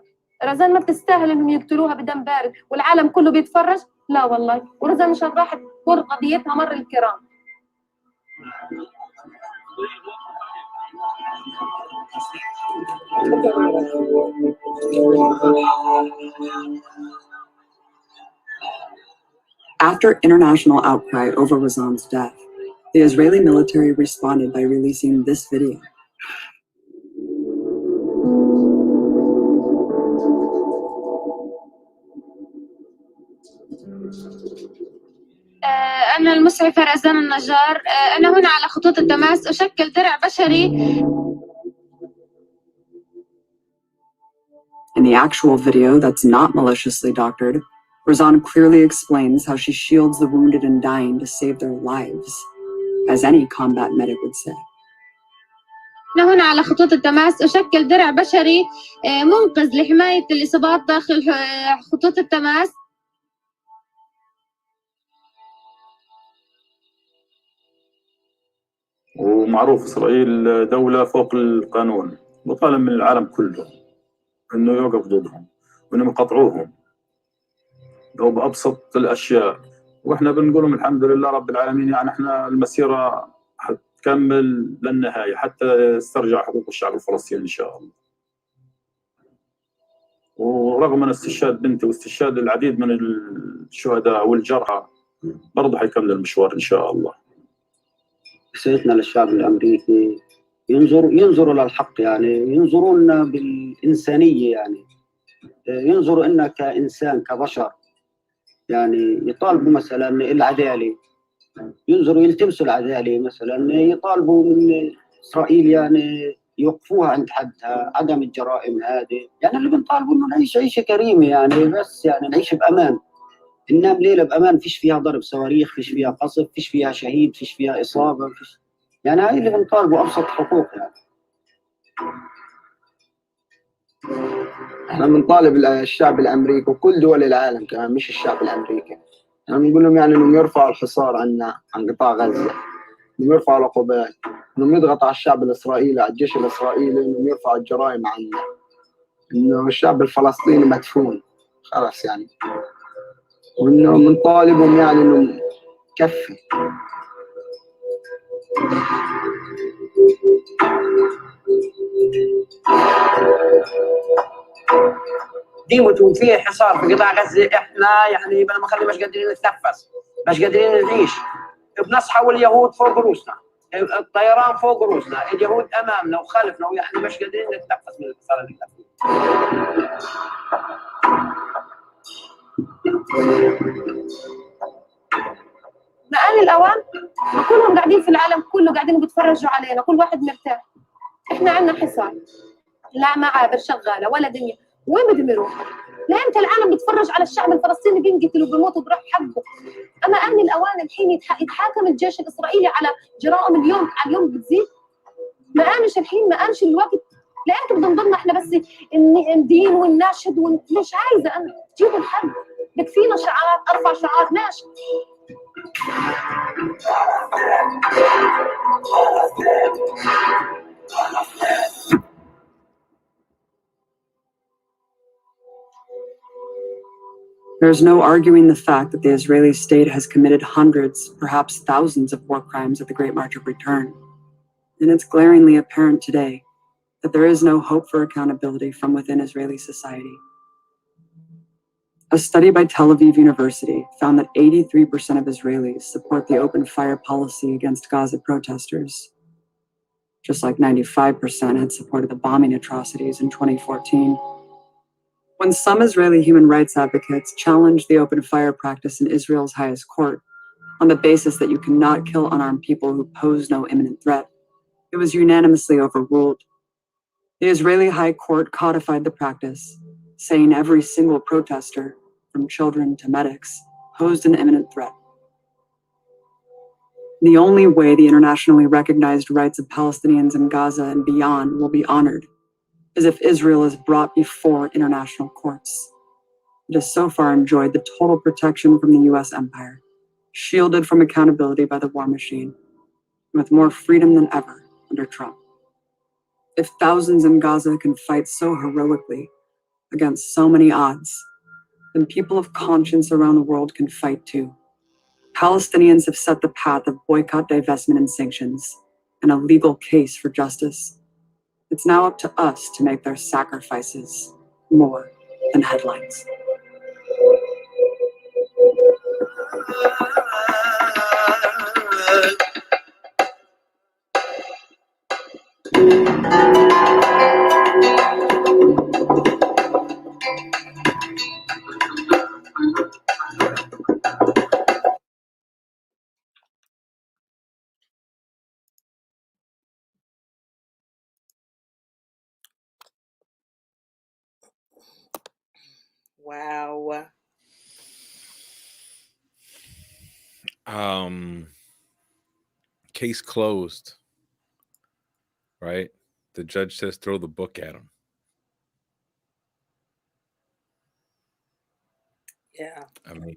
رزان ما بتستاهل إنهم يقتلوها بدم بارد والعالم كله بيتفرج؟ لا والله، ورزان مش راحت تمر قضيتها مر الكرام. After international outcry over Razan's death, the Israeli military responded by releasing this video. أنا المسعفة رزان النجار. أنا هنا على خطوط التماس أشكل درع بشري. In the actual video that's not maliciously doctored, Razan clearly explains how she shields the wounded and dying to save their lives, as any combat medic would say. أنا هنا على خطوط التماس أشكل درع بشري منقذ لحماية الإصابات داخل خطوط التماس. ومعروف إسرائيل دولة فوق القانون، وطالب من العالم كله إنه يوقف ضدهم وإنهم يقطعوهم لو بأبسط الأشياء. وإحنا بنقولهم الحمد لله رب العالمين، يعني إحنا المسيرة حتكمل للنهاية حتى يسترجع حقوق الشعب الفلسطيني إن شاء الله. ورغم من استشهاد بنتي واستشهاد العديد من الشهداء والجرحى برضه حيكمل المشوار إن شاء الله. رسالتنا للشعب الأمريكي ينظروا للحق، يعني ينظرون بالإنسانية، يعني ينظروا إنك كإنسان كبشر، يعني يطالبوا مثلا العدالة، ينظروا يلتمسوا العدالة، مثلا يطالبوا من إسرائيل يعني يوقفوها عند حدها، عدم الجرائم هذه. يعني اللي بنطالبوا إنه نعيش عيشة كريمة، يعني بس يعني نعيش بأمان، ننام ليلة بأمان، فيش فيها ضرب صواريخ، فيش فيها قصف، فيش فيها شهيد، فيش فيها إصابة، فيش. يعني هاي اللي بنطالبوا أبسط حقوق. يعني احنا بنطالب الشعب الامريكي وكل دول العالم كمان، مش الشعب الامريكي، يعني بنقول لهم يعني انهم يرفعوا الحصار عن قطاع غزه، انهم يرفعوا العقوبات، انهم يضغطوا على الشعب الاسرائيلي، على الجيش الاسرائيلي، انهم يرفعوا الجرائم عنا، انه الشعب الفلسطيني مدفون خلاص يعني، وانه بنطالبهم يعني انهم كفي. ديمة في حصار في قطاع غزة، احنا يعني ما خلي مش قادرين نتنفس، مش قادرين نعيش، بنصحى واليهود فوق روسنا، الطيران فوق روسنا، اليهود امامنا وخلفنا، ويعني مش قادرين نتنفس من الحصار اللي احنا فيه. آن الأوان كلهم قاعدين في العالم كله قاعدين بيتفرجوا علينا، كل واحد مرتاح. احنا عندنا حصار، لا معابر شغالة ولا دنيا، وين بدهم يروحوا؟ لامتى العالم بيتفرج على الشعب الفلسطيني بينقتل وبيموت وبروح حقه؟ أما آن الأوان الحين يتحاكم الجيش الإسرائيلي على جرائم اليوم على اليوم بتزيد. ما آنش الحين، ما آنش الوقت. لامتى بدنا نضلنا احنا بس ندين ونناشد مش عايزة أنا جيبوا الحق، بكفينا شعارات، أرفع شعارات ماشي. There is no arguing the fact that the Israeli state has committed hundreds, perhaps thousands of war crimes at the Great March of Return. And it's glaringly apparent today that there is no hope for accountability from within Israeli society. A study by Tel Aviv University found that 83% of Israelis support the open fire policy against Gaza protesters, just like 95% had supported the bombing atrocities in 2014. When some Israeli human rights advocates challenged the open fire practice in Israel's highest court on the basis that you cannot kill unarmed people who pose no imminent threat, it was unanimously overruled. The Israeli High Court codified the practice, saying every single protester, from children to medics, posed an imminent threat. The only way the internationally recognized rights of Palestinians in Gaza and beyond will be honored as if Israel is brought before international courts. It has so far enjoyed the total protection from the US empire, shielded from accountability by the war machine, and with more freedom than ever under Trump. If thousands in Gaza can fight so heroically against so many odds, then people of conscience around the world can fight too. Palestinians have set the path of boycott, divestment, and sanctions, and a legal case for justice. It's now up to us to make their sacrifices more than headlines. Wow. Case closed. Right? The judge says throw the book at him. Yeah. I mean,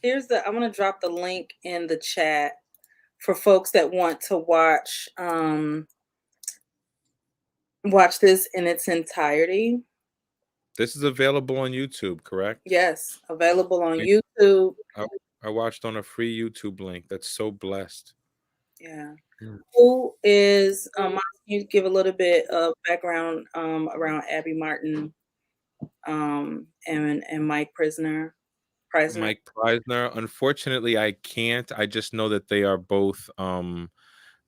I'm gonna drop the link in the chat for folks that want to watch this in its entirety. this is available on YouTube, correct? Yes, available on YouTube. I watched on a free YouTube link. That's so blessed. Yeah. Mm. Who is can you give a little bit of background around Abby Martin and Mike Preisner? Mike Preisner. Unfortunately, I can't. I just know that they are both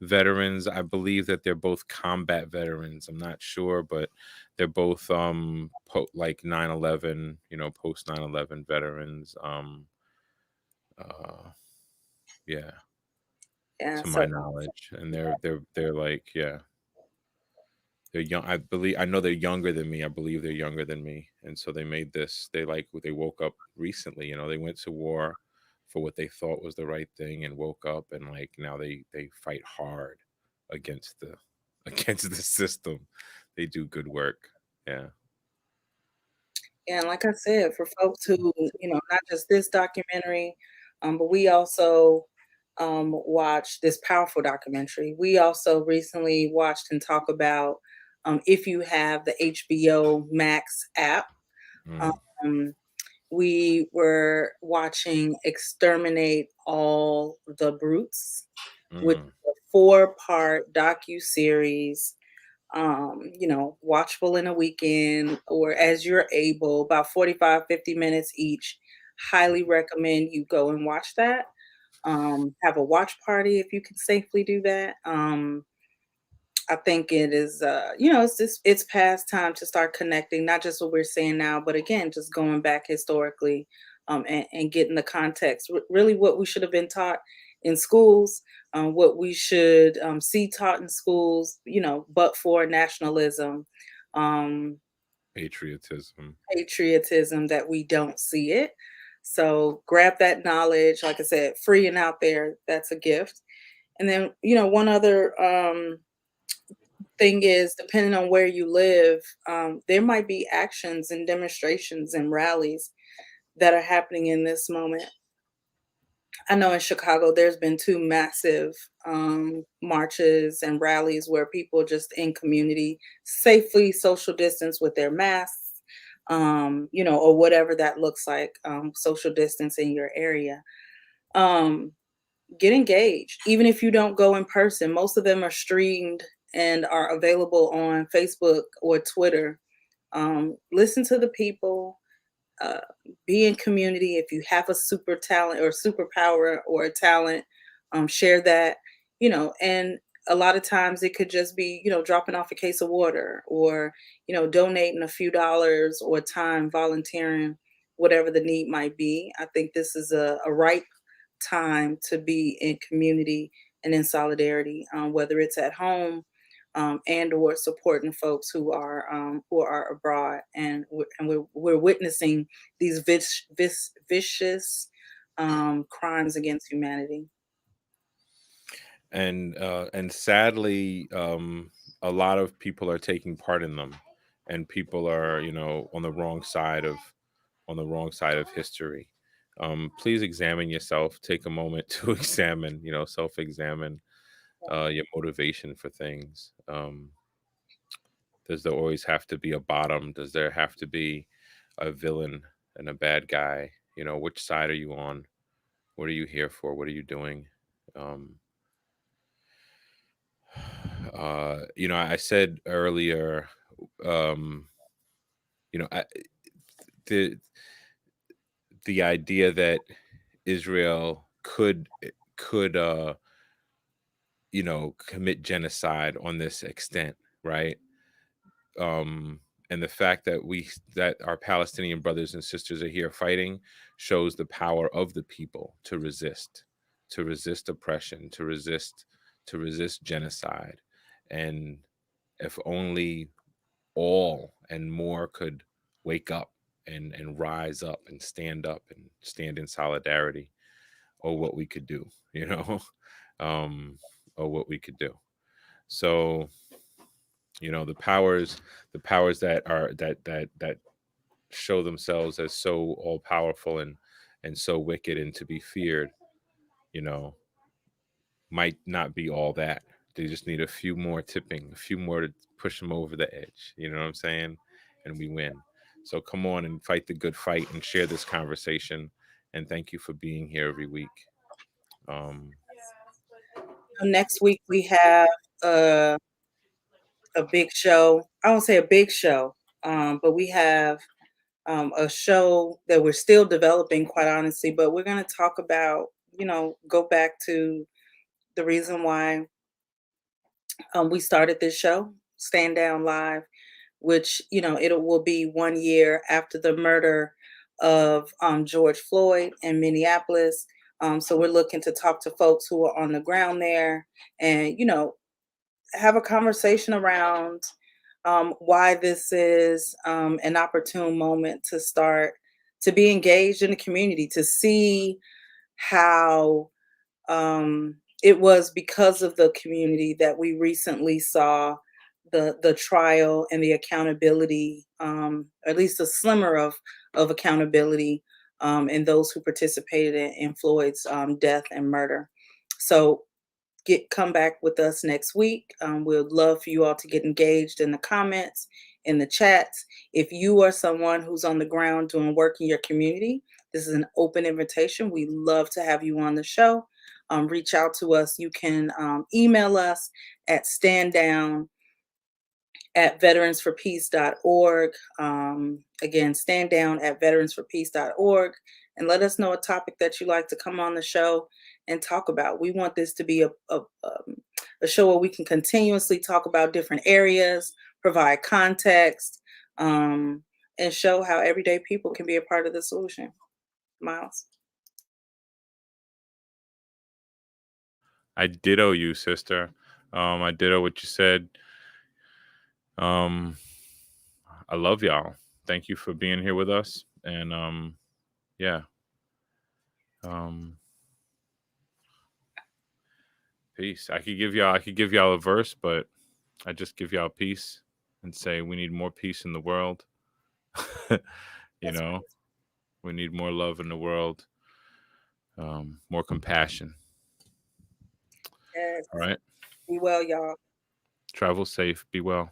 veterans. I believe that they're both combat veterans. I'm not sure, but they're both like 9/11, post 9/11 veterans. Yeah. Yeah, To my knowledge, and they're like, yeah, they're young. I know they're younger than me. I believe they're younger than me, and so they made this. They woke up recently. They went to war for what they thought was the right thing, and woke up, and like now they fight hard against the system. They do good work. Yeah. And like I said, for folks who, not just this documentary, but we also watched this powerful documentary. We also recently watched and talk about if you have the HBO Max app. We were watching Exterminate All the Brutes, which is a 4-part docu-series. Watchable in a weekend or as you're able, about 45-50 minutes each. Highly recommend you go and watch that. Have a watch party if you can safely do that. I think it is, it's past time to start connecting, not just what we're saying now, but again, just going back historically and getting the context, really what we should have been taught in schools, what we should see taught in schools, but for nationalism, patriotism, that we don't see it. So grab that knowledge. Like I said, free and out there, that's a gift. And then, one other thing is, depending on where you live, there might be actions and demonstrations and rallies that are happening in this moment. I know in Chicago, there's been 2 massive marches and rallies where people just in community safely social distance with their masks, or whatever that looks like, social distance in your area. Get engaged, even if you don't go in person. Most of them are streamed and are available on Facebook or Twitter. Listen to the people. Be in community. If you have a super talent or superpower or a talent, share that, and a lot of times it could just be, dropping off a case of water or, donating a few dollars or time, volunteering, whatever the need might be. I think this is a ripe time to be in community and in solidarity, whether it's at home, and or supporting folks who are abroad, and we're witnessing these vicious crimes against humanity. And sadly, a lot of people are taking part in them, and people are, you know, on the wrong side of history. Please examine yourself. Take a moment to examine, you know, self-examine your motivation for things. Does there always have to be a bottom? Does there have to be a villain and a bad guy? You know, which side are you on? What are you here for? What are you doing? You know, I said earlier, you know, the idea that Israel could you know, commit genocide on this extent, right? And the fact that our Palestinian brothers and sisters are here fighting shows the power of the people to resist oppression, to resist genocide. And if only all and more could wake up and rise up and stand in solidarity, or what we could do, you know, or what we could do. So, you know, the powers that show themselves as so all powerful and so wicked and to be feared, you know, might not be all that. They just need a few more tipping, a few more to push them over the edge. You know what I'm saying? And we win. So come on and fight the good fight and share this conversation. And thank you for being here every week. Next week we have a big show. I won't say a big show, but we have a show that we're still developing, quite honestly. But we're going to talk about, you know, go back to the reason why we started this show, Stand Down Live, which, you know, it will be 1 year after the murder of George Floyd in Minneapolis. So we're looking to talk to folks who are on the ground there and, you know, have a conversation around why this is an opportune moment to start to be engaged in the community, to see how it was because of the community that we recently saw the trial and the accountability, or at least a slimmer of accountability in those who participated in Floyd's death and murder. So come back with us next week. We'd love for you all to get engaged in the comments, in the chats. If you are someone who's on the ground doing work in your community, this is an open invitation. We love to have you on the show. Reach out to us. You can email us at standdown@veteransforpeace.org. Again, standdown@veteransforpeace.org, and let us know a topic that you'd like to come on the show and talk about. We want this to be a show where we can continuously talk about different areas, provide context, and show how everyday people can be a part of the solution. Miles? I ditto you, sister. I ditto what you said. I love y'all. Thank you for being here with us. And yeah. Peace. I could give y'all a verse, but I just give y'all peace and say we need more peace in the world. You know, we need more love in the world, more compassion. Yes. All right. Be well, y'all. Travel safe. Be well.